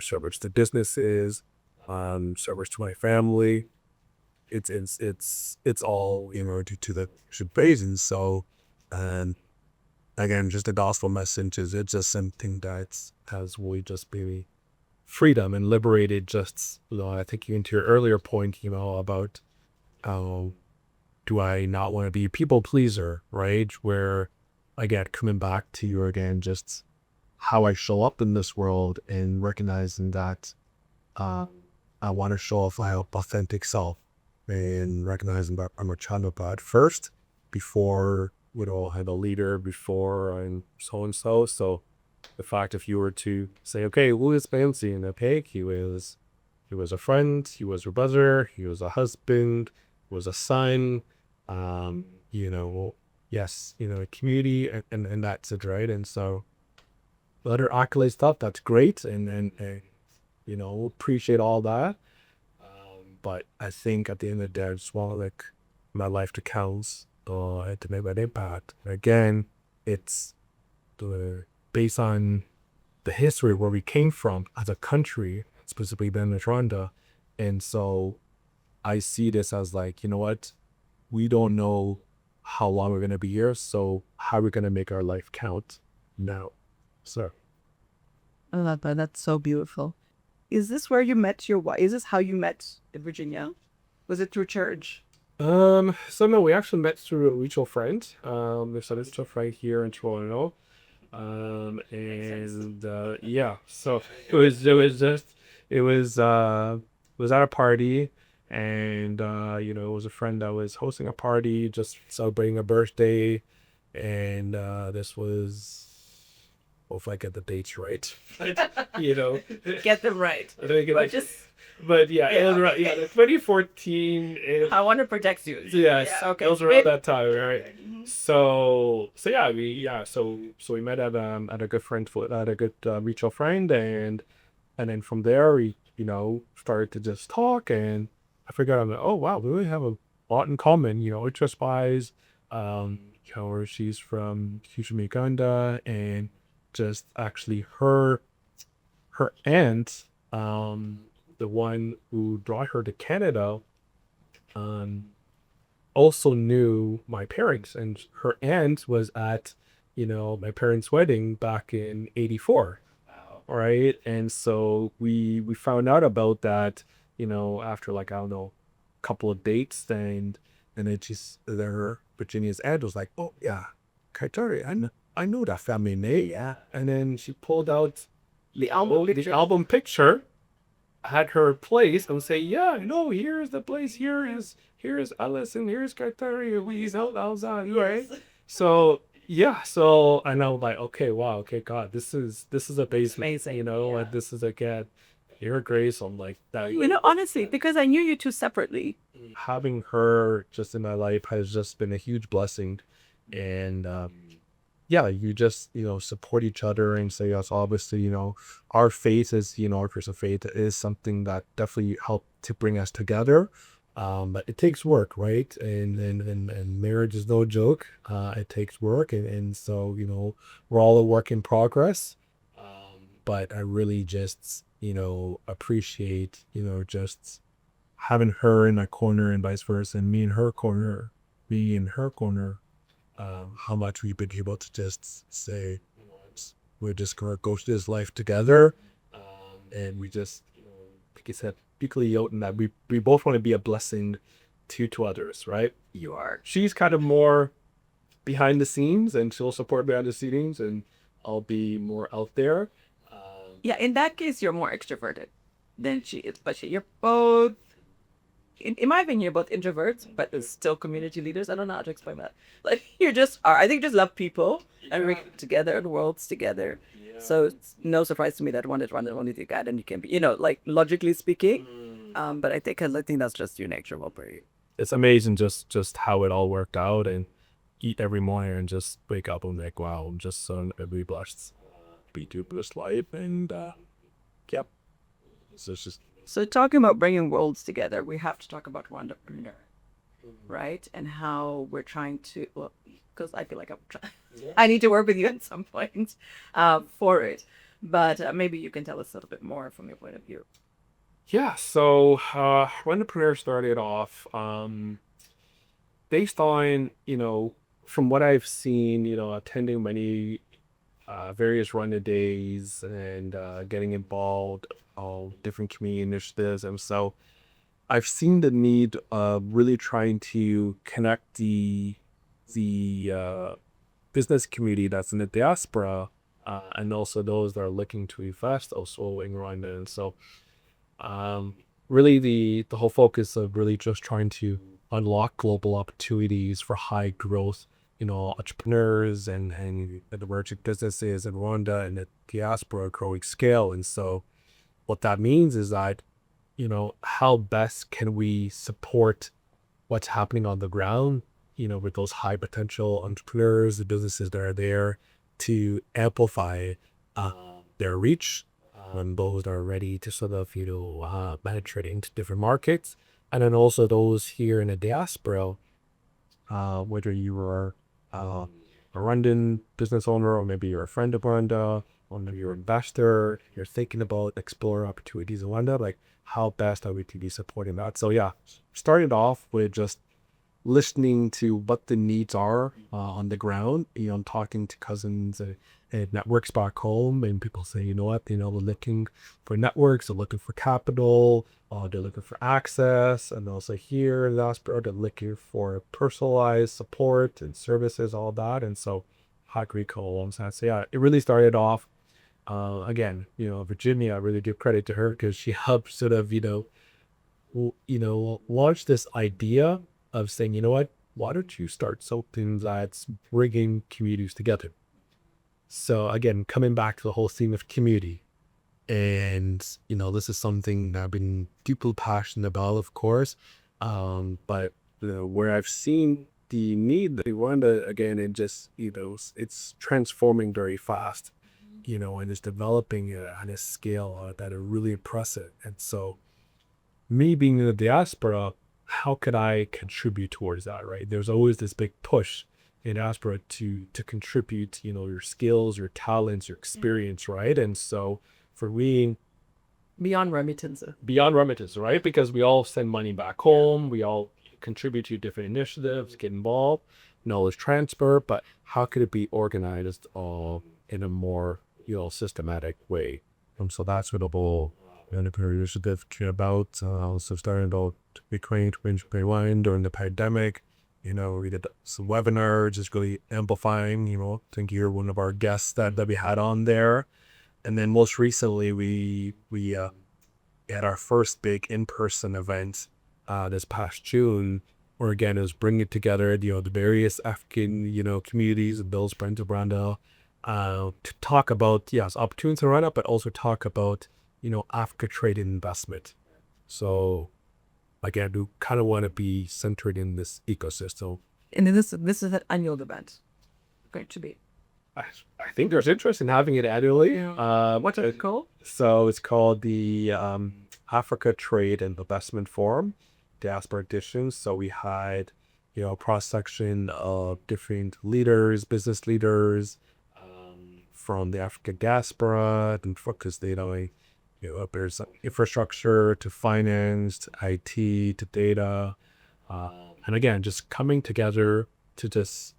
service to businesses, service to my family. It's all, to the basin. So, and again, just the gospel message is it's just something that has really just been freedom and liberated. Just, I think into your earlier point, about how do I not want to be a people pleaser, right? Where, again, coming back to you again, just how I show up in this world and recognizing that I want to show off my authentic self and recognizing that I'm a child of God first before I had a leader, before I'm so and so. So the fact, if you were to say, okay, who is Imanzi? And okay, he was a friend, he was a brother, he was a husband, he was a son, yes, a community, and that's it, right? And so the other accolade stuff, that's great, and appreciate all that. But I think at the end of the day, I just want like my life to count, to make an impact. Again, it's based on the history where we came from as a country, specifically then in Rwanda. And so I see this as like, you know what? We don't know how long we're going to be here. So how are we going to make our life count now? So. I love that. That's so beautiful. Is this where you met your wife? Is this how you met in Virginia? Was it through church? So no, we actually met through a mutual friend. There's a stuff right here in Toronto. Yeah, so it was at a party, and it was a friend that was hosting a party, just celebrating a birthday, and this was, if I get the dates right, Get them right. I think But just but yeah, it was right. Yeah, the 2014. I want to protect you. Yes, Okay. it was around that time, right? So yeah, so we met at a good mutual friend, and then from there we started to just talk, and I figured out that, oh wow, we really have a lot in common, interest wise. She's from Uganda, and just actually her aunt, the one who brought her to Canada, also knew my parents, and her aunt was at my parents' wedding back in '84. Right, and so we found out about that after, like, I don't know, a couple of dates, and then Virginia's aunt was like, oh yeah, Kayitare, I know that family name. Yeah. And then she pulled out the album picture, had her place, and say, yeah, no, here's the place, here's Alice, and here's Kayitare, he's outside, right? So yeah, so and I was like, okay, wow, okay, God, this is a basement, Amazing, and this is, again, your grace. I'm like that. Honestly, because I knew you two separately. Having her just in my life has just been a huge blessing, and yeah, you just support each other and say, yes, obviously, our faith is, our Christian faith is something that definitely helped to bring us together. But it takes work, right? And marriage is no joke. It takes work, and so we're all a work in progress. But I really just appreciate just having her in a corner and vice versa, and me in her corner, how much we've been able to just say, we're just gonna go through this life together, and we just, like I said, equally out in that we both want to be a blessing to others, right? You are. She's kind of more behind the scenes, and she'll support behind the scenes, and I'll be more out there. Yeah, in that case, you're more extroverted than she is. But you're both, in my opinion, you're both introverts, but it's still community leaders. I don't know how to explain that. Like, you just are. I think you just love people and bring it together, the worlds together. Yeah. So it's no surprise to me that one is one and only the God, and you can be, like, logically speaking. But I think that's just your nature, Wilbury. It's amazing just how it all worked out, and eat every morning and just wake up and like, wow, I'm just so very blessed. Be to this life, and yep. So it's just. So talking about bringing worlds together, we have to talk about Rwandapreneur. right? And how we're trying to, well, because I feel like I need to work with you at some point for it. But maybe you can tell us a little bit more from your point of view. Yeah, so Rwandapreneur started off based on, from what I've seen, attending many various Rwanda days and getting involved all different community initiatives. And so I've seen the need of really trying to connect the business community that's in the diaspora and also those that are looking to invest also in Rwanda. And so um, really the whole focus of really just trying to unlock global opportunities for high growth, entrepreneurs and the emerging businesses in Rwanda and the diaspora growing scale. And so what that means is that, how best can we support what's happening on the ground, with those high potential entrepreneurs, the businesses that are there to amplify their reach, those that are ready to sort of, penetrate into different markets. And then also those here in the diaspora, whether you are a Rwandan business owner, or maybe you're a friend of Rwanda, or maybe you're an investor, you're thinking about exploring opportunities in Rwanda, like how best are we to be supporting that? So yeah, started off with just listening to what the needs are on the ground, talking to cousins and networks back home, and people say, you know what, they're looking for networks, they're looking for capital, they're looking for access, and also here in the diaspora, they're looking for personalized support and services, all that. And so how can we coincide? So yeah, it really started off again, Virginia, I really give credit to her because she helped sort of, launch this idea of saying, you know what, why don't you start something that's bringing communities together? So again, coming back to the whole theme of community, and this is something that I've been deeply passionate about, of course, but where I've seen the need that Rwanda again, and just it's transforming very fast, and it's developing on a scale that are really impressive. And so me being in the diaspora, how could I contribute towards that, right? There's always this big push in diaspora to contribute, your skills, your talents, your experience, right? And so for me, Beyond remittances. beyond remittance, right? Because we all send money back home, we all contribute to different initiatives, get involved, knowledge transfer, but how could it be organized in a more, systematic way? So that's what the whole entrepreneur initiative came about. So starting about Bitcoin 2021 during the pandemic. We did some webinars, just really amplifying, I think you're one of our guests that we had on there. And then most recently, we had our first big in-person event this past June, where again, it was bringing together, the various African, communities and those friends of Rwanda to talk about, yes, opportunities in Rwanda, but also talk about, Africa trade and investment. So again, we kind of want to be centered in this ecosystem. And then this is an annual event. Going to be. I think there's interest in having it annually. What's it called? So it's called the Africa Trade and Investment Forum, Diaspora Edition. So we had, a cross section of different leaders, business leaders from the African diaspora, and focus, there's infrastructure to finance, to IT, to data, and again, just coming together to just,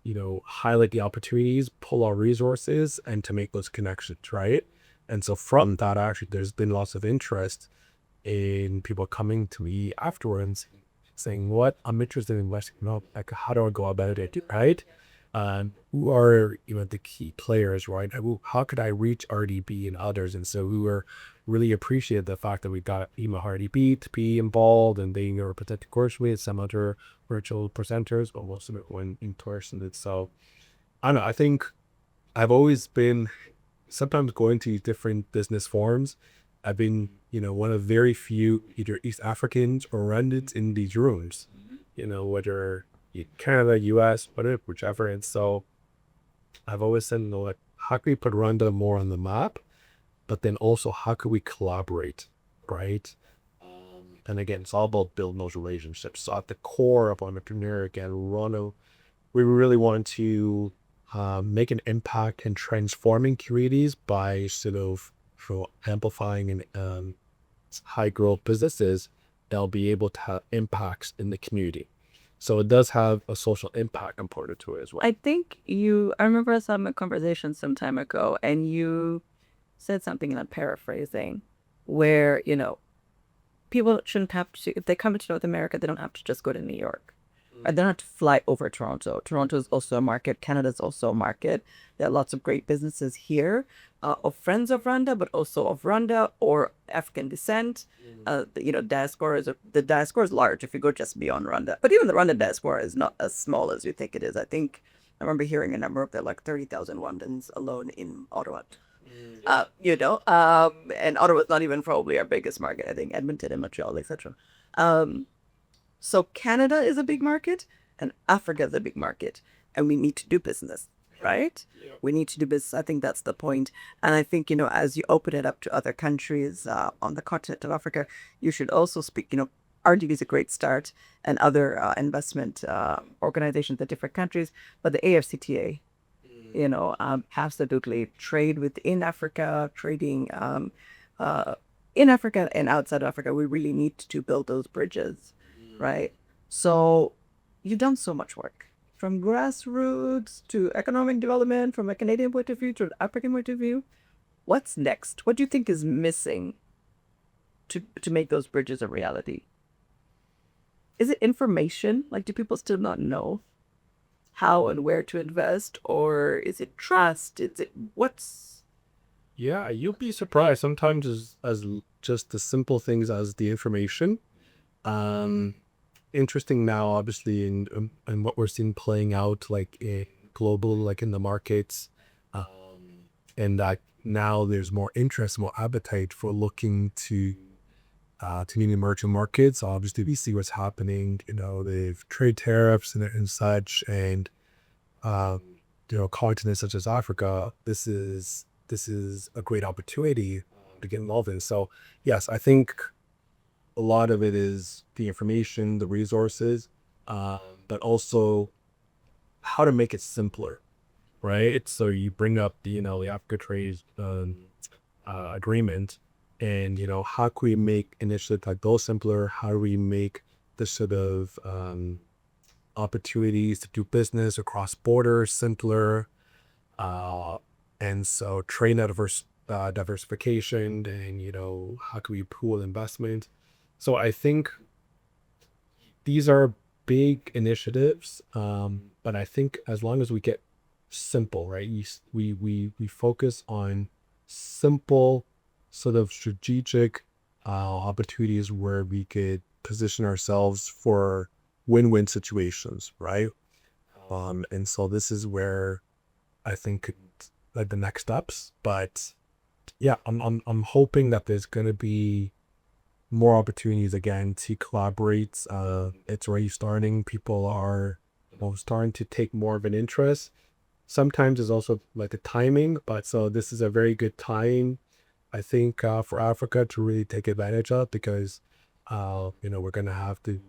highlight the opportunities, pull our resources, and to make those connections, right? And so from that, actually, there's been lots of interest in people coming to me afterwards saying, what, I'm interested in investing, like, how do I go about it, right? Who are, the key players, right? How could I reach RDB and others? And so we were really appreciated the fact that we got RDB to be involved, and they were presenting course with some other virtual presenters, but most of it went in person. So I don't know, I think I've always been sometimes going to different business forums. I've been, one of very few either East Africans or Rwandans in these rooms, whether Canada, US, whatever, whichever. And so I've always said, like, how can we put Rwanda more on the map? But then also, how could we collaborate, right? And again, it's all about building those relationships. So at the core of entrepreneur, again, we really want to make an impact in transforming communities by sort of amplifying and high growth businesses that'll be able to have impacts in the community. So it does have a social impact component to it as well. I remember us having a conversation some time ago, and you said something, and I'm paraphrasing, where, people shouldn't have to, if they come to North America, they don't have to just go to New York. Or they don't have to fly over Toronto. Toronto is also a market. Canada is also a market. There are lots of great businesses here of friends of Rwanda, but also of Rwanda or African descent. The diaspora is large if you go just beyond Rwanda. But even the Rwanda diaspora is not as small as you think it is. I remember hearing a number of there like 30,000 Rwandans alone in Ottawa. And Ottawa's not even probably our biggest market. I think Edmonton and Montreal, etc. So Canada is a big market and Africa is a big market, and we need to do business, right? Yeah. We need to do business. I think that's the point. And I think, as you open it up to other countries on the continent of Africa, you should also speak, RDB is a great start, and other investment organizations in different countries, but the AFCTA, absolutely trade within Africa, trading in Africa and outside Africa. We really need to build those bridges, right? So you've done so much work from grassroots to economic development, from a Canadian point of view to an African point of view. What's next? What do you think is missing to make those bridges a reality? Is it information? Like, do people still not know how and where to invest? Or is it trust? Yeah, you'll be surprised sometimes as just the simple things as the information. Interesting now, obviously, in what we're seeing playing out, like in global, like in the markets, and that now there's more interest, more appetite for looking to new emerging markets. Obviously, we see what's happening. They've trade tariffs and such, and continents such as Africa. This is a great opportunity to get involved in. So yes, I think a lot of it is the information, the resources, but also how to make it simpler, right? So you bring up the Africa Trade Agreement, and how can we make initiatives like those simpler? How do we make the sort of opportunities to do business across borders simpler? And so trade diversification, and how can we pool investment? So I think these are big initiatives, but I think as long as we get simple, right? We focus on simple, sort of strategic opportunities where we could position ourselves for win-win situations, right? And so this is where I think like the next steps. But yeah, I'm hoping that there's gonna be more opportunities again to collaborate. It's already starting. People are starting to take more of an interest. Sometimes it's also like the timing, but so this is a very good time, I think, for Africa to really take advantage of, because we're gonna have to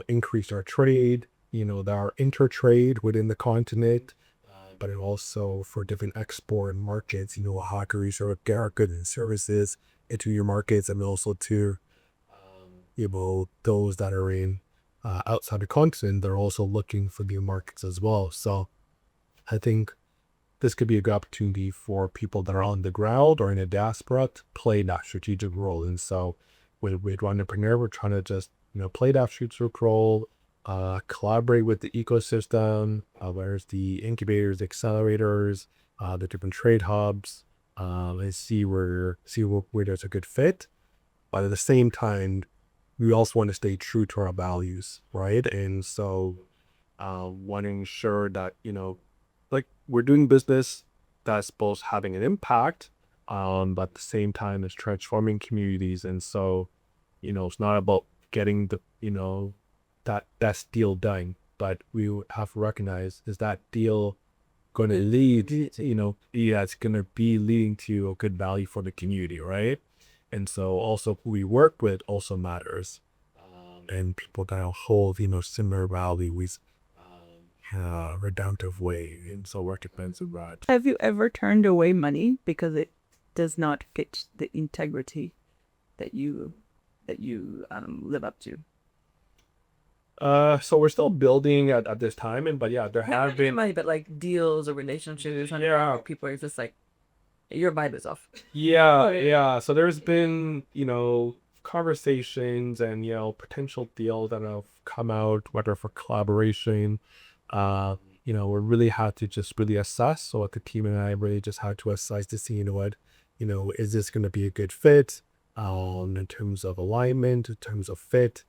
increase our trade, our intertrade within the continent, but also for different export markets, how can we sort of get our goods and services into your markets, and also to those that are in outside the continent, they're also looking for new markets as well. So I think this could be a good opportunity for people that are on the ground or in a diaspora to play that strategic role. And so with Rwandapreneur, we're trying to just play that strategic role, collaborate with the ecosystem, where's the incubators, the accelerators, the different trade hubs, and see where there's a good fit. But at the same time, we also want to stay true to our values, right? And so want to ensure that, like we're doing business that's both having an impact, but at the same time it's transforming communities. And so, it's not about getting the, that deal done, but we have to recognize, is that deal going to lead, it's going to be leading to a good value for the community, right? And so also who we work with also matters. and people that hold, similar values, redemptive way. And so work depends on that. Have you ever turned away money because it does not fit the integrity that you live up to? So we're still building at this time, but yeah, there have been. money, but like deals or relationships. Yeah. People are just like, your vibe is off. Yeah. So there's been, conversations and, potential deals that have come out, whether for collaboration. We really had to just really assess. So the team and I really just had to assess to see, is this going to be a good fit, in terms of alignment, in terms of fit.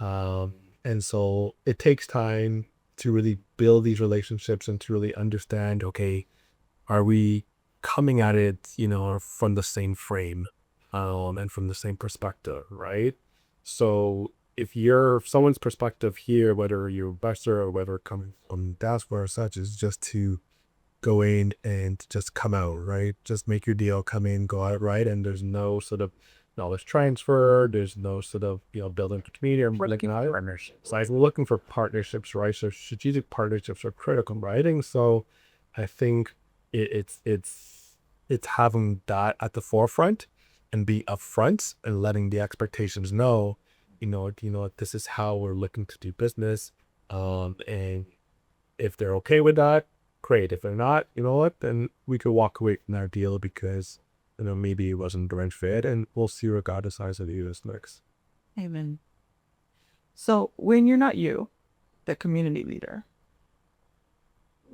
And so it takes time to really build these relationships and to really understand, okay, are we coming at it, from the same frame, and from the same perspective, right? So if someone's perspective here, whether you're investor or whether coming from diaspora or such, is just to go in and just come out, right? Just make your deal, come in, go out, right? And there's no sort of knowledge transfer. There's no sort of, building a community or looking at partnerships. Like we're looking for partnerships, right? So strategic partnerships are critical, right? And so I think it's having that at the forefront and be upfront and letting the expectations know, this is how we're looking to do business. And if they're okay with that, great. If they're not, you know what, then we could walk away from our deal because, maybe it wasn't the right fit, and we'll see regardless of the US next. Amen. So when you're not the community leader,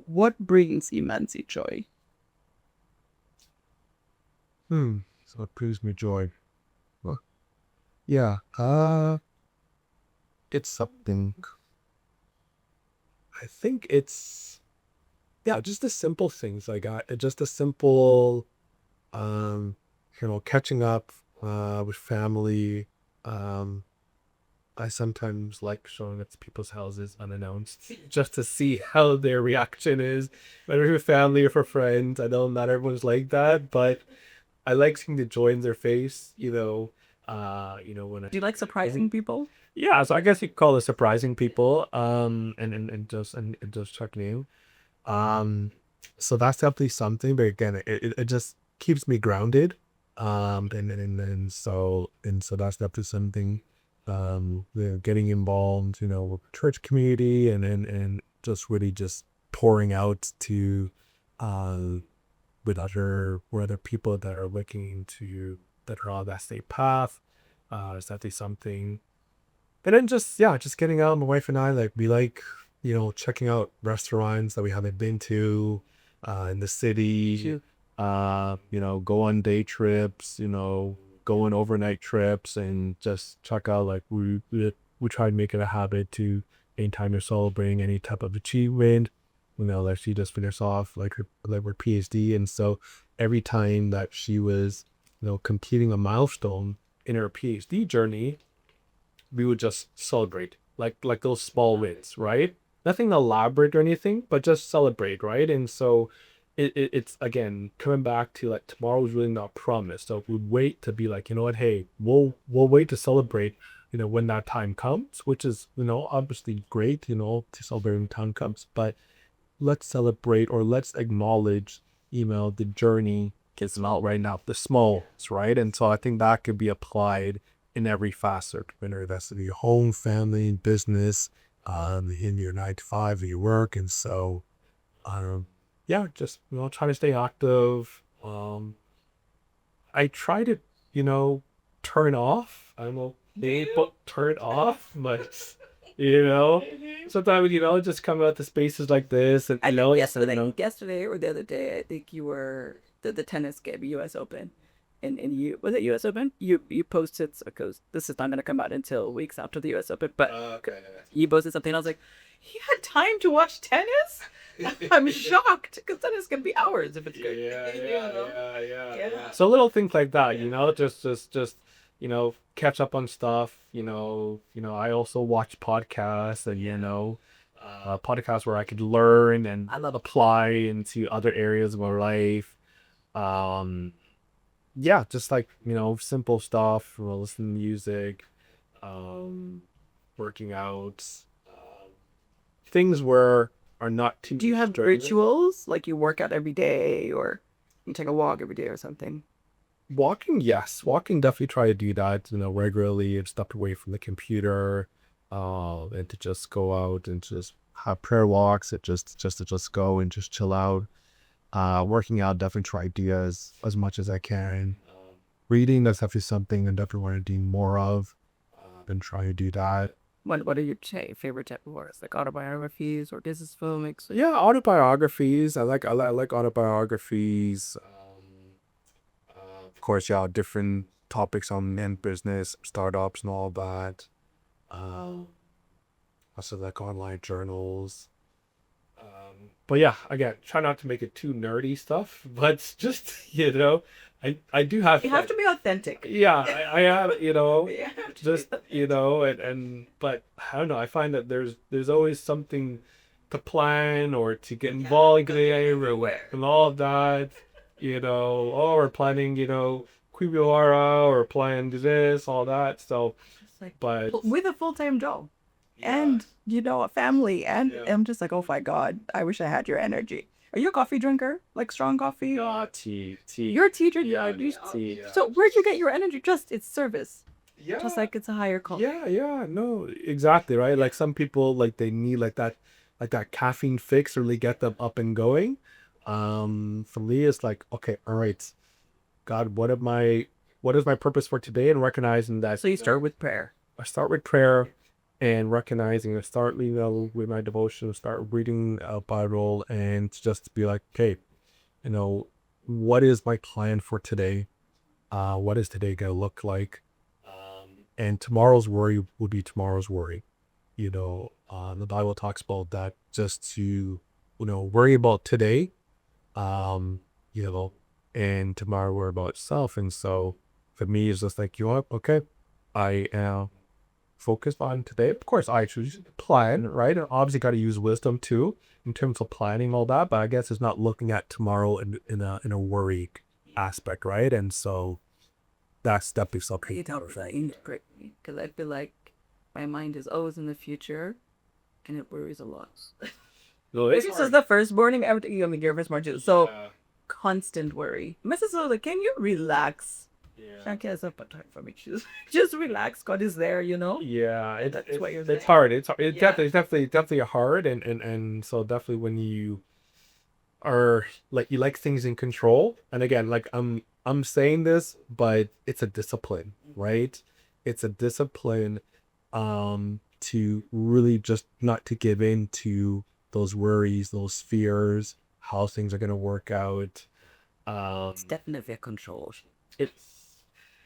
what brings Imanzi joy? So it brings me joy. Well, yeah. It's something. I think it's, yeah, just the simple things I got. Just a simple, catching up with family. I sometimes like showing up to people's houses unannounced just to see how their reaction is, whether for family or for friends. I know not everyone's like that, but I like seeing the joy in their face, when Do you like surprising people? yeah, so I guess you could call it surprising people, and just checking in. So that's definitely something, but again, it just keeps me grounded. And so that's definitely something. Getting involved, with church community, and just really just pouring out to, with other people that are looking to that are on that same path. Is definitely something. And then just getting out. My wife and I we like, checking out restaurants that we haven't been to, in the city. Cute. Go on day trips. Go on overnight trips and just check out. Like we try to make it a habit to anytime you're celebrating any type of achievement. Like she just finished off like her PhD, and so every time that she was, completing a milestone in her PhD journey, we would just celebrate like those small wins, right? Nothing elaborate or anything, but just celebrate, right? And so it's again coming back to like tomorrow is really not promised. So we wait to be like, you know what, hey, we'll wait to celebrate, when that time comes, which is, obviously great, to celebrate when time comes, but let's celebrate or let's acknowledge, the journey is not right now, the smalls, right? And so I think that could be applied in every facet, whether that's in your home, family, business, in your 9 to 5, in your work. And so, yeah, just, trying to stay active. I try to, turn off. I'm okay, but turn off, but sometimes, just come out to spaces like this, and Yesterday or the other day, I think you were the tennis game, U.S. Open, and you was it U.S. Open? You posted because this is not going to come out until weeks after the U.S. Open, but okay. you posted something. I was like, he had time to watch tennis. I'm shocked because tennis can be hours if it's good. Yeah. So little things like that, just catch up on stuff. I also watch podcasts, and podcasts where I could learn and I love apply into other areas of my life. Yeah, just like simple stuff. Listen to music. working out, things where are not too. Do you have rituals? Like you work out every day or you take a walk every day or something? Walking, yes. Walking, definitely try to do that, regularly and step away from the computer, and to just go out and just have prayer walks, to just go and just chill out. Working out, definitely try to do as much as I can. Reading, that's definitely something I definitely want to do more of. Been trying to do that. What are your favorite type of works? Like autobiographies or business films? Yeah, autobiographies. I like autobiographies. Of course, yeah, different topics on men business, startups, and all that. Also like online journals. But yeah, again, try not to make it too nerdy stuff. But just I do have. You have to be authentic. Yeah, I have. Yeah. Just and but I don't know. I find that there's always something to plan or to get involved in and all of that. Oh, we're planning, Quibiwara or plan this, all that. So, It's like, but with a full-time job yeah, and a family, and Yeah. I'm just like, oh my God, I wish I had your energy. Are you a coffee drinker? Like strong coffee? tea. You're a tea drinker. Yeah, You- yeah. So where'd you get your energy? Just it's service. Yeah. Just like it's a higher call. Yeah, no, exactly, right? Like some people like they need like that caffeine fix to really get them up and going. For me it's like, okay, all right, God, what is my purpose for today? And recognizing that So you start with prayer. I start with prayer and recognizing I start, with my devotion, start reading a Bible and just be like, okay, what is my plan for today? What is today gonna look like? And tomorrow's worry would be tomorrow's worry. The Bible talks about that, just to, worry about today, um, and tomorrow worry about itself. And so for me, it's just like, okay, I am focused on today. Of course, I choose to plan, right? And obviously got to use wisdom too in terms of planning all that. But I guess it's not looking at tomorrow in a worry aspect, right? And so that's definitely something. You don't great because I feel like my mind is always in the future, and it worries a lot. No, This is the first morning I would your first morning. So constant worry. Mrs. Lola, can you relax? Can't get up time for me. Just relax. God is there, Yeah, That's what you're it's saying. hard. It's hard. Yeah. Definitely hard, and so definitely when you are like you like things in control, and again, like I'm saying this, but it's a discipline, right? It's a discipline, to really just not to give in to those worries, those fears, how things are gonna work out. It's definitely a control. It's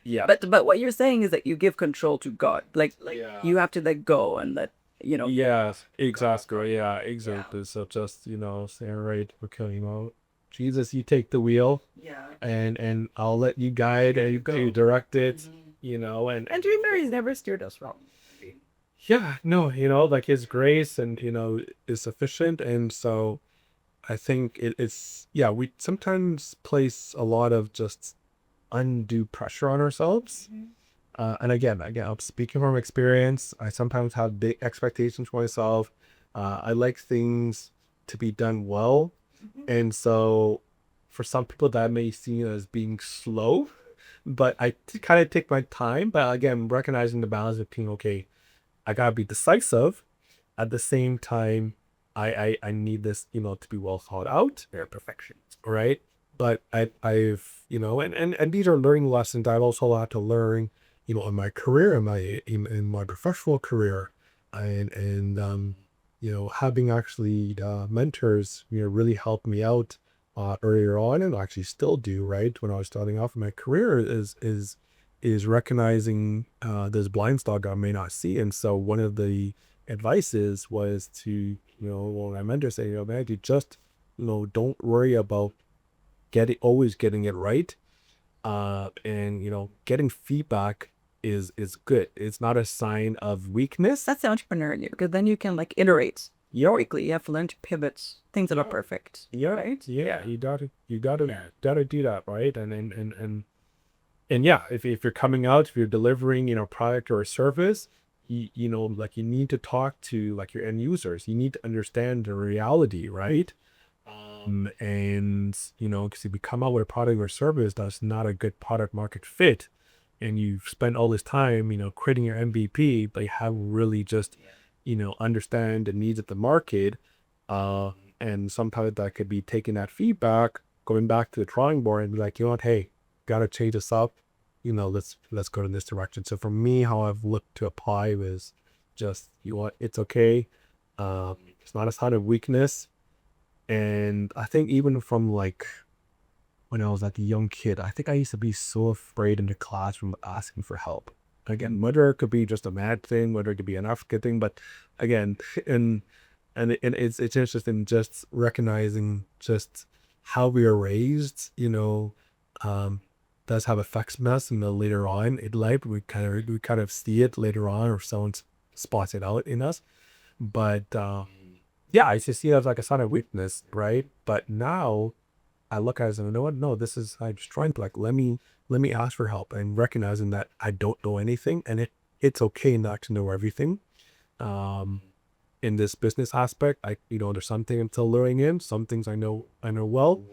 yeah. But what you're saying is that you give control to God. Like Yeah. you have to let go and let Yes, exactly. Yeah, exactly. So just, say, all right, okay, Jesus, you take the wheel, Yeah. and I'll let you guide and you direct it, And to be fair, He's never steered us wrong. yeah, no, like his grace and, is sufficient. And so I think it's, yeah, we sometimes place a lot of just undue pressure on ourselves. And again, I'm speaking from experience. I sometimes have big expectations for myself. I like things to be done well. And so for some people that may seem as being slow, but I kind of take my time. But again, recognizing the balance of being, okay, I gotta be decisive. At the same time, I need this, to be well thought out. They're perfection. Right. But I've, and these are learning lessons I've also had to learn, in my career, in my professional career, and having actually mentors, really helped me out earlier on, and actually still do, right, when I was starting off in my career, is recognizing this blind spot I may not see. And so one of the advices was to, when my mentor said, man, you just, don't worry about always getting it right. And getting feedback is good. It's not a sign of weakness. That's the entrepreneur in you, because then you can iterate. Quickly, you have to learn to pivot things that are perfect. Yeah, Right? yeah, you gotta do that, right? And yeah, if you're coming out, if you're delivering, product or a service, you know, like you need to talk to like your end users. You need to understand the reality, right? And you know, because if you come out with a product or service that's not a good product market fit, and you've spent all this time, you know, creating your MVP, but you haven't really just, you know, understand the needs of the market, and sometimes that could be taking that feedback, going back to the drawing board and be like, you know what, hey, gotta change this up, you know, let's go in this direction. So for me, how I've looked to apply is just, you know what, it's okay. It's not a sign of weakness. And I think even from like when I was like a young kid, I think I used to be so afraid in the classroom asking for help. Again, whether it could be just a mad thing, whether it could be an African thing, but again, and it's interesting just recognizing just how we are raised, you know, does have effects on us, and then later on in life we kind of see it later on, or someone spots it out in us. But yeah, I just see it as like a sign of weakness, right? But now I look at it and you know what? No, this is I'm just trying to like let me ask for help, and recognizing that I don't know anything, and it's okay not to know everything. Um, in this business aspect, I you know there's something I'm still learning in. Some things I know well.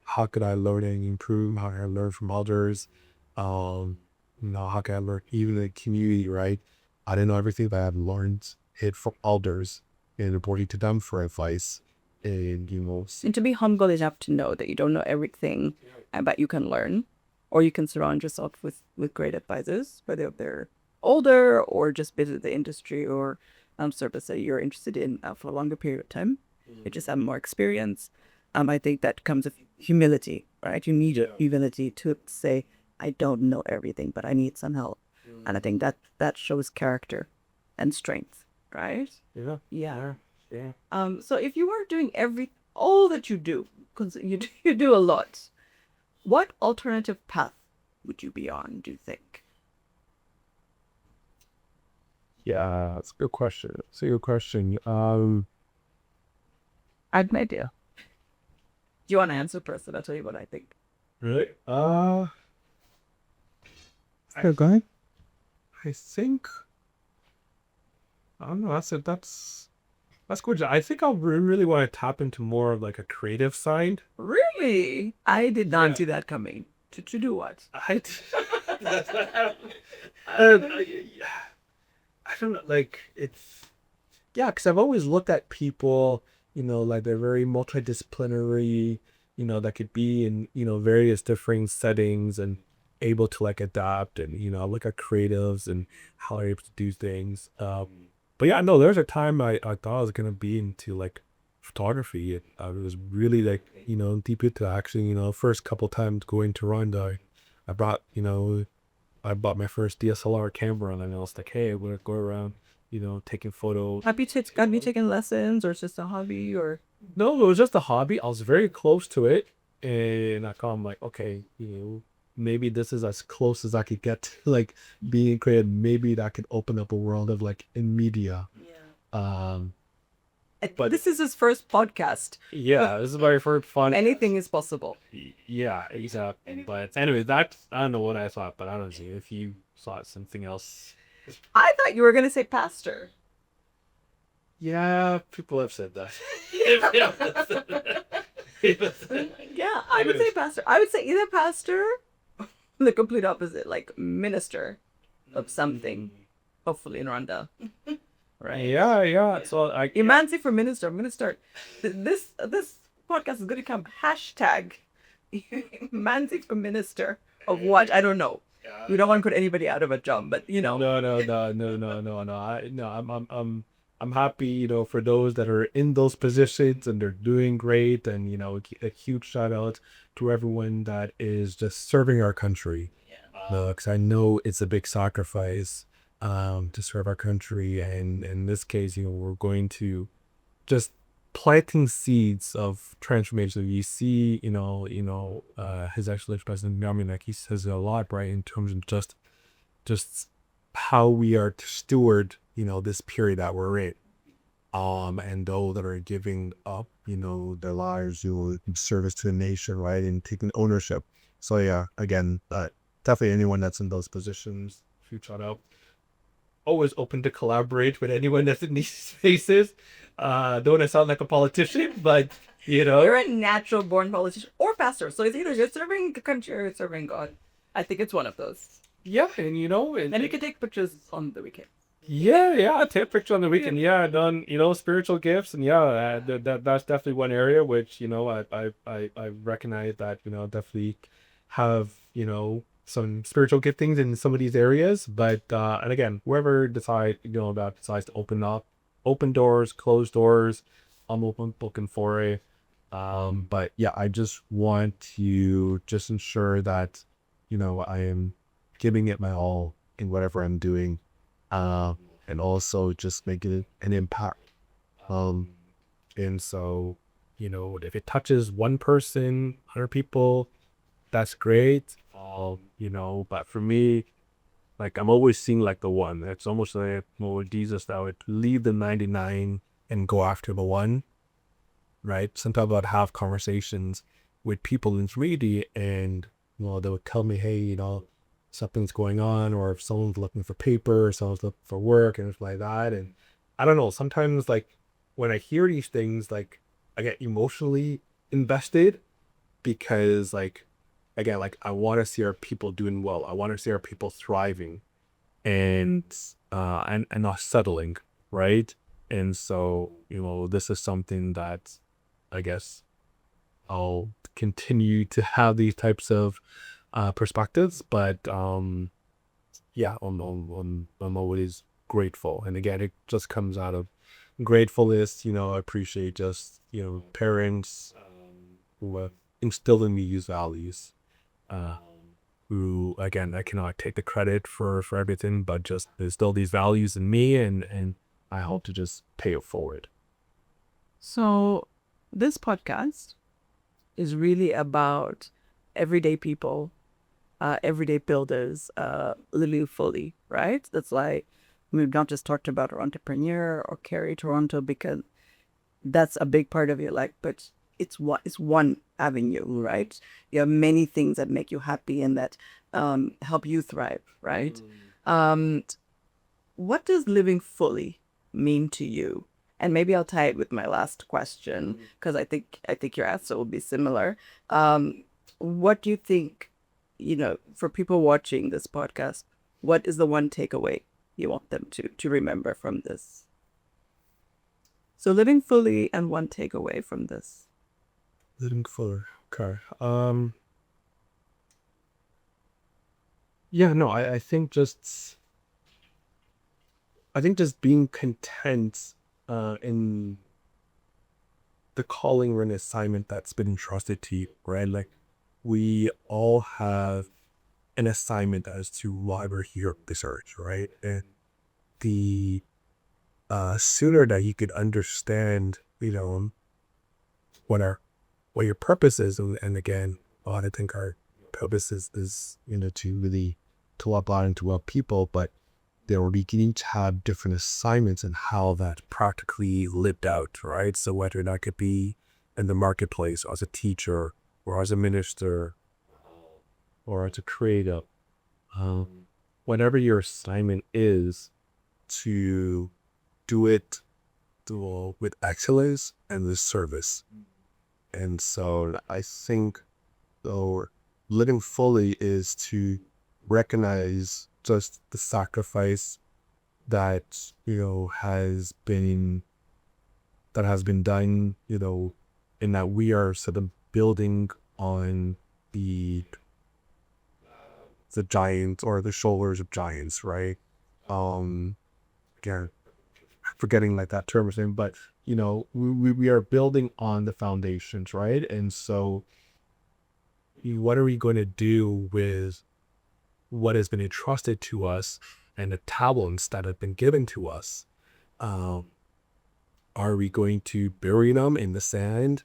How could I learn and improve? How can I learn from others? Um, you know, how can I learn even in the community, right? I didn't know everything, but I've learned it from others and reporting to them for advice. And you know, And to be humble enough to know that you don't know everything, but you can learn, or you can surround yourself with great advisors, whether they're older or just been in the industry or service that you're interested in for a longer period of time. You just have more experience. I think that comes with humility, right? You need humility to say, I don't know everything, but I need some help. And I think that shows character and strength, right? yeah, Yeah. yeah. So if you were doing all that you do, because you do a lot, what alternative path would you be on, do you think? Yeah, it's a good question. It's a good question. I have an idea. Do you want to answer first, and I'll tell you what I think. Really? Go ahead. I think I don't know. That's good. I think I really want to tap into more of like a creative side. Really? I did not Yeah. see that coming. To do what? I I don't know. Like it's yeah, because I've always looked at people, you know, like they're very multidisciplinary, you know, that could be in, you know, various different settings and able to like adapt, and, you know, I look at creatives and how they're able to do things. But yeah, no, there's a time I thought I was gonna be into like photography. I was really like, you know, deep into actually, you know, first couple times going to Rwanda, I brought, you know, I bought my first DSLR camera, and then I was like, hey, we're gonna go around, you know, taking photos. Have you taken lessons, or it's just a hobby, or? No, it was just a hobby. I was very close to it, and I'm like, okay, you know, maybe this is as close as I could get to like being creative. Maybe that could open up a world of like in media. Um, but This is his first podcast. yeah, this is my first fun. Anything is possible. Yeah, exactly. But anyway, that's I don't know what I thought, but I don't know if you thought something else. I thought you were going to say pastor. Yeah, people have said that. Yeah, I would say pastor. I would say either pastor, the complete opposite, like minister of something, hopefully in Rwanda. Right. Yeah. So I Imanzi for minister. I'm going to start. This podcast is going to come hashtag Imanzi for minister of what? I don't know. We don't want to put anybody out of a job, but you know. No. I'm happy, you know, for those that are in those positions and they're doing great, and you know, a huge shout out to everyone that is just serving our country. Because I know it's a big sacrifice, to serve our country, and in this case, you know, we're going to just planting seeds of transformation. You see, His Excellency President Gami, like he says a lot, right, in terms of just how we are to steward, you know, this period that we're in. And those that are giving up, you know, their lives, you know, in service to the nation, right, and taking ownership. So yeah, again, definitely anyone that's in those positions, if you shout out. always open to collaborate with anyone that's in these spaces. Don't want to sound like a politician, but You're a natural born politician or pastor. So it's either you're serving the country or you're serving God. I think it's one of those. yeah, and And you can take pictures on the weekend. yeah, I take a picture on the weekend. Yeah, I done spiritual gifts, and yeah, that's definitely one area which I recognize that definitely have some spiritual giftings in some of these areas. But and again, whoever decides to open doors, close doors, I'm looking for it. But yeah, I just want to just ensure that I am giving it my all in whatever I'm doing, and also just making an impact. And so, if it touches one person, 100 people, that's great. But for me, like I'm always seeing like the one. It's almost like Jesus that would leave the 99 and go after the one, right? Sometimes I'd have conversations with people in 3D and, they would tell me, hey, something's going on, or if someone's looking for paper, or someone's looking for work and stuff like that. And I don't know, sometimes like when I hear these things, like I get emotionally invested because like, again, like I want to see our people doing well. I want to see our people thriving and not settling, right? And so, this is something that I guess I'll continue to have these types of perspectives, but yeah, I'm always grateful, and again, it just comes out of gratefulness. I appreciate just parents who instilled in me these values. Who again, I cannot take the credit for everything, but just instill these values in me, and I hope to just pay it forward. So this podcast is really about everyday people, everyday builders, living fully, right? That's why we've not just talked about Rwandapreneur or CARY Toronto because that's a big part of your life, but it's one avenue, right? You have many things that make you happy and that help you thrive, right? What does living fully mean to you? And maybe I'll tie it with my last question because I think your answer will be similar. What do you think, for people watching this podcast, what is the one takeaway you want them to remember from this? So living fully and one takeaway from this. Living fuller, okay. Yeah, no, I think just being content in the calling or an assignment that's been entrusted to you, right? Like we all have an assignment as to why we're here on this earth, right? And the sooner that you could understand, what your purpose is, and again, I think our purpose is to really to apply into our people, but they're beginning to have different assignments and how that practically lived out, right? So whether that could be in the marketplace as a teacher or as a minister or as a creative, whatever your assignment is, to do it with excellence and with service. And so I think though living fully is to recognize just the sacrifice that has been done, in that we are sort of building on the giants or the shoulders of giants, right? Again, forgetting like that term or something, but we are building on the foundations, right? And so what are we going to do with what has been entrusted to us and the talents that have been given to us? Are we going to bury them in the sand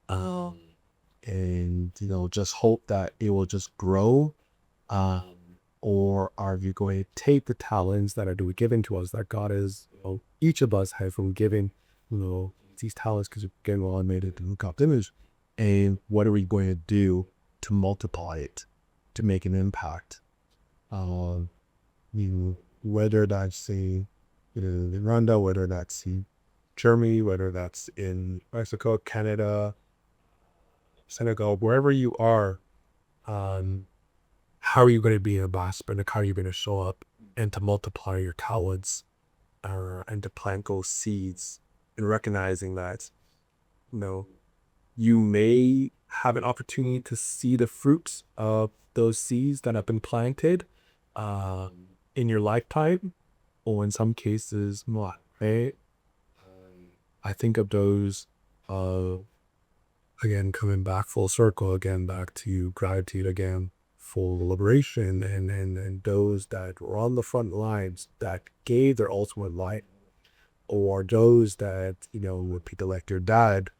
and just hope that it will just grow, or are we going to take the talents that are given to us, that God is, each of us have been given these talents because again, we're all made it in God's image, and what are we going to do to multiply it, to make an impact? whether that's in Rwanda, whether that's in Germany, whether that's in Mexico, Canada, Senegal, wherever you are, how are you going to be a boss, but how are you going to show up and to multiply your talents and to plant those seeds and recognizing that, you may have an opportunity to see the fruits of those seeds that have been planted in your lifetime, or in some cases not, right? I think of those, again, coming back full circle, again, back to gratitude, again, for liberation, and those that were on the front lines that gave their ultimate life, or those that, with people like your dad,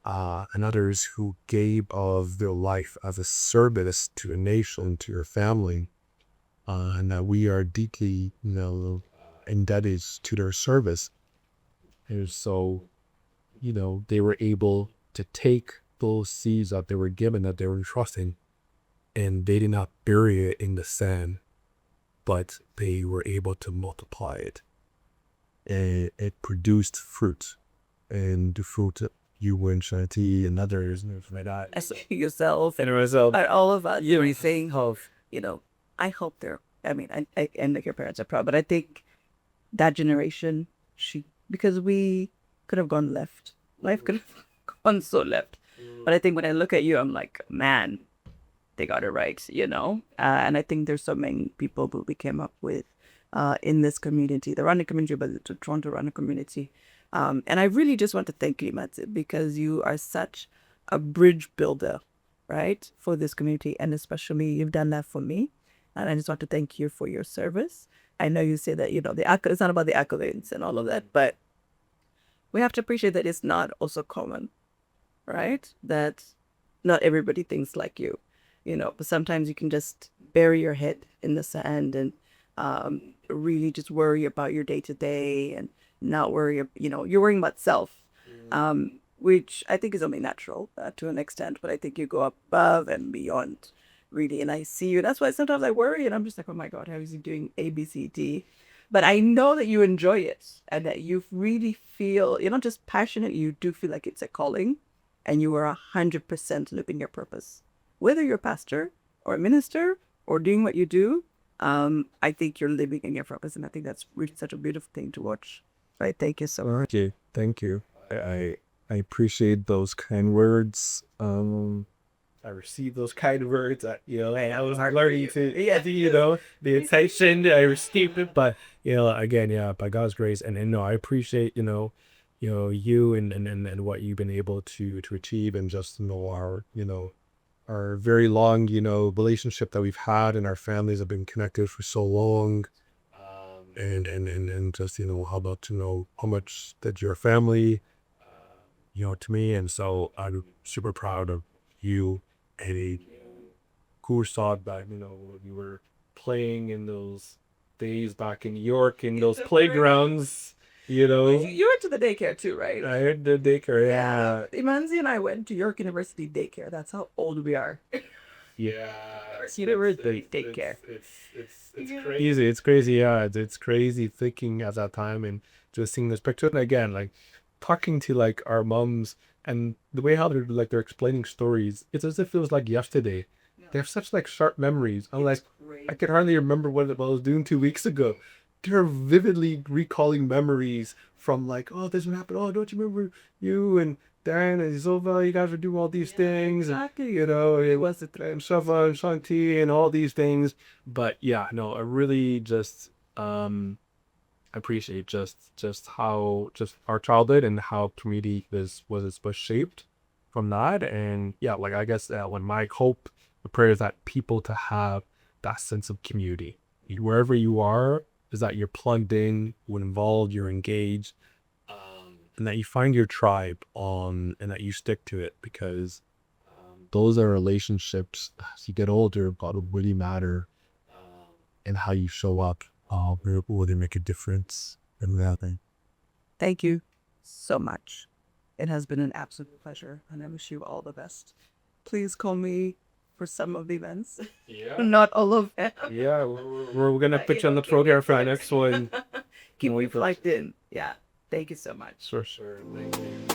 and others who gave of their life as a service to the nation, to your family, and that we are deeply, indebted to their service. And so, they were able to take those seeds that they were given, that they were entrusting, and they did not bury it in the sand, but they were able to multiply it. And it produced fruit, and the fruit that you and Shanti and others like that. As yourself And myself, and all of us, saying, I hope and like your parents are proud, but I think that generation, because we could have gone left. Life could have gone so left. But I think when I look at you, I'm like, man, they got it right, And I think there's so many people who we came up with in this community, the Rwandan community, but the Toronto Rwandan community. And I really just want to thank you, Imanzi, because you are such a bridge builder, right, for this community. And especially you've done that for me. And I just want to thank you for your service. I know you say that, it's not about the accolades and all of that, but we have to appreciate that it's not also common, right? That not everybody thinks like you, but sometimes you can just bury your head in the sand and really just worry about your day to day and not worry, you're worrying about self, which I think is only natural to an extent, but I think you go above and beyond, really. And I see you. That's why sometimes I worry and I'm just like, oh my God, how is he doing A, B, C, D? But I know that you enjoy it and that you really feel, you're not just passionate, you do feel like it's a calling and you are 100% living your purpose. Whether you're a pastor or a minister or doing what you do, I think you're living in your purpose. And I think that's really such a beautiful thing to watch. Right. Thank you so much. Okay, thank you. I appreciate those kind words. I received those kind of words that, hey, I was learning to, the attention, I received it, but, again, by God's grace, and I appreciate, you and what you've been able to achieve, and just, our very long, relationship that we've had, and our families have been connected for so long. And just, how about to know how much that your family, to me. And so I'm super proud of you. And who saw that, when you were playing in those days back in New York, in those playgrounds, You went to the daycare too, right? I heard the daycare, yeah. Imanzi and I went to York University daycare. That's how old we are. Yeah. University daycare. It's crazy. It's crazy. Yeah. It's crazy thinking at that time and just seeing this picture. And again, like talking to like our moms and the way how they're explaining stories, it's as if it was like yesterday. They have such like sharp memories. I'm like, I can hardly remember what I was doing 2 weeks ago. They're vividly recalling memories from like, oh, this one happened. Oh, don't you remember you and Dan and Zova, you guys were doing all these things. Exactly. It was the and Shava and Shanti and all these things. But yeah, no, I really just appreciate just how just our childhood and how community was shaped from that. And yeah, like I guess when my hope, the prayer is that people to have that sense of community wherever you are, is that you're plugged in, you're involved, you're engaged, and that you find your tribe and that you stick to it, because those are relationships as you get older that will really matter, and how you show up will they make a difference in that thing. Thank you so much. It has been an absolute pleasure, and I wish you all the best. Please call me for some of the events. Yeah. Not all of them. Yeah, we're gonna put you on the program for our next one. Keep Wait me for- plugged in. Yeah. Thank you so much. For sure. Thank you.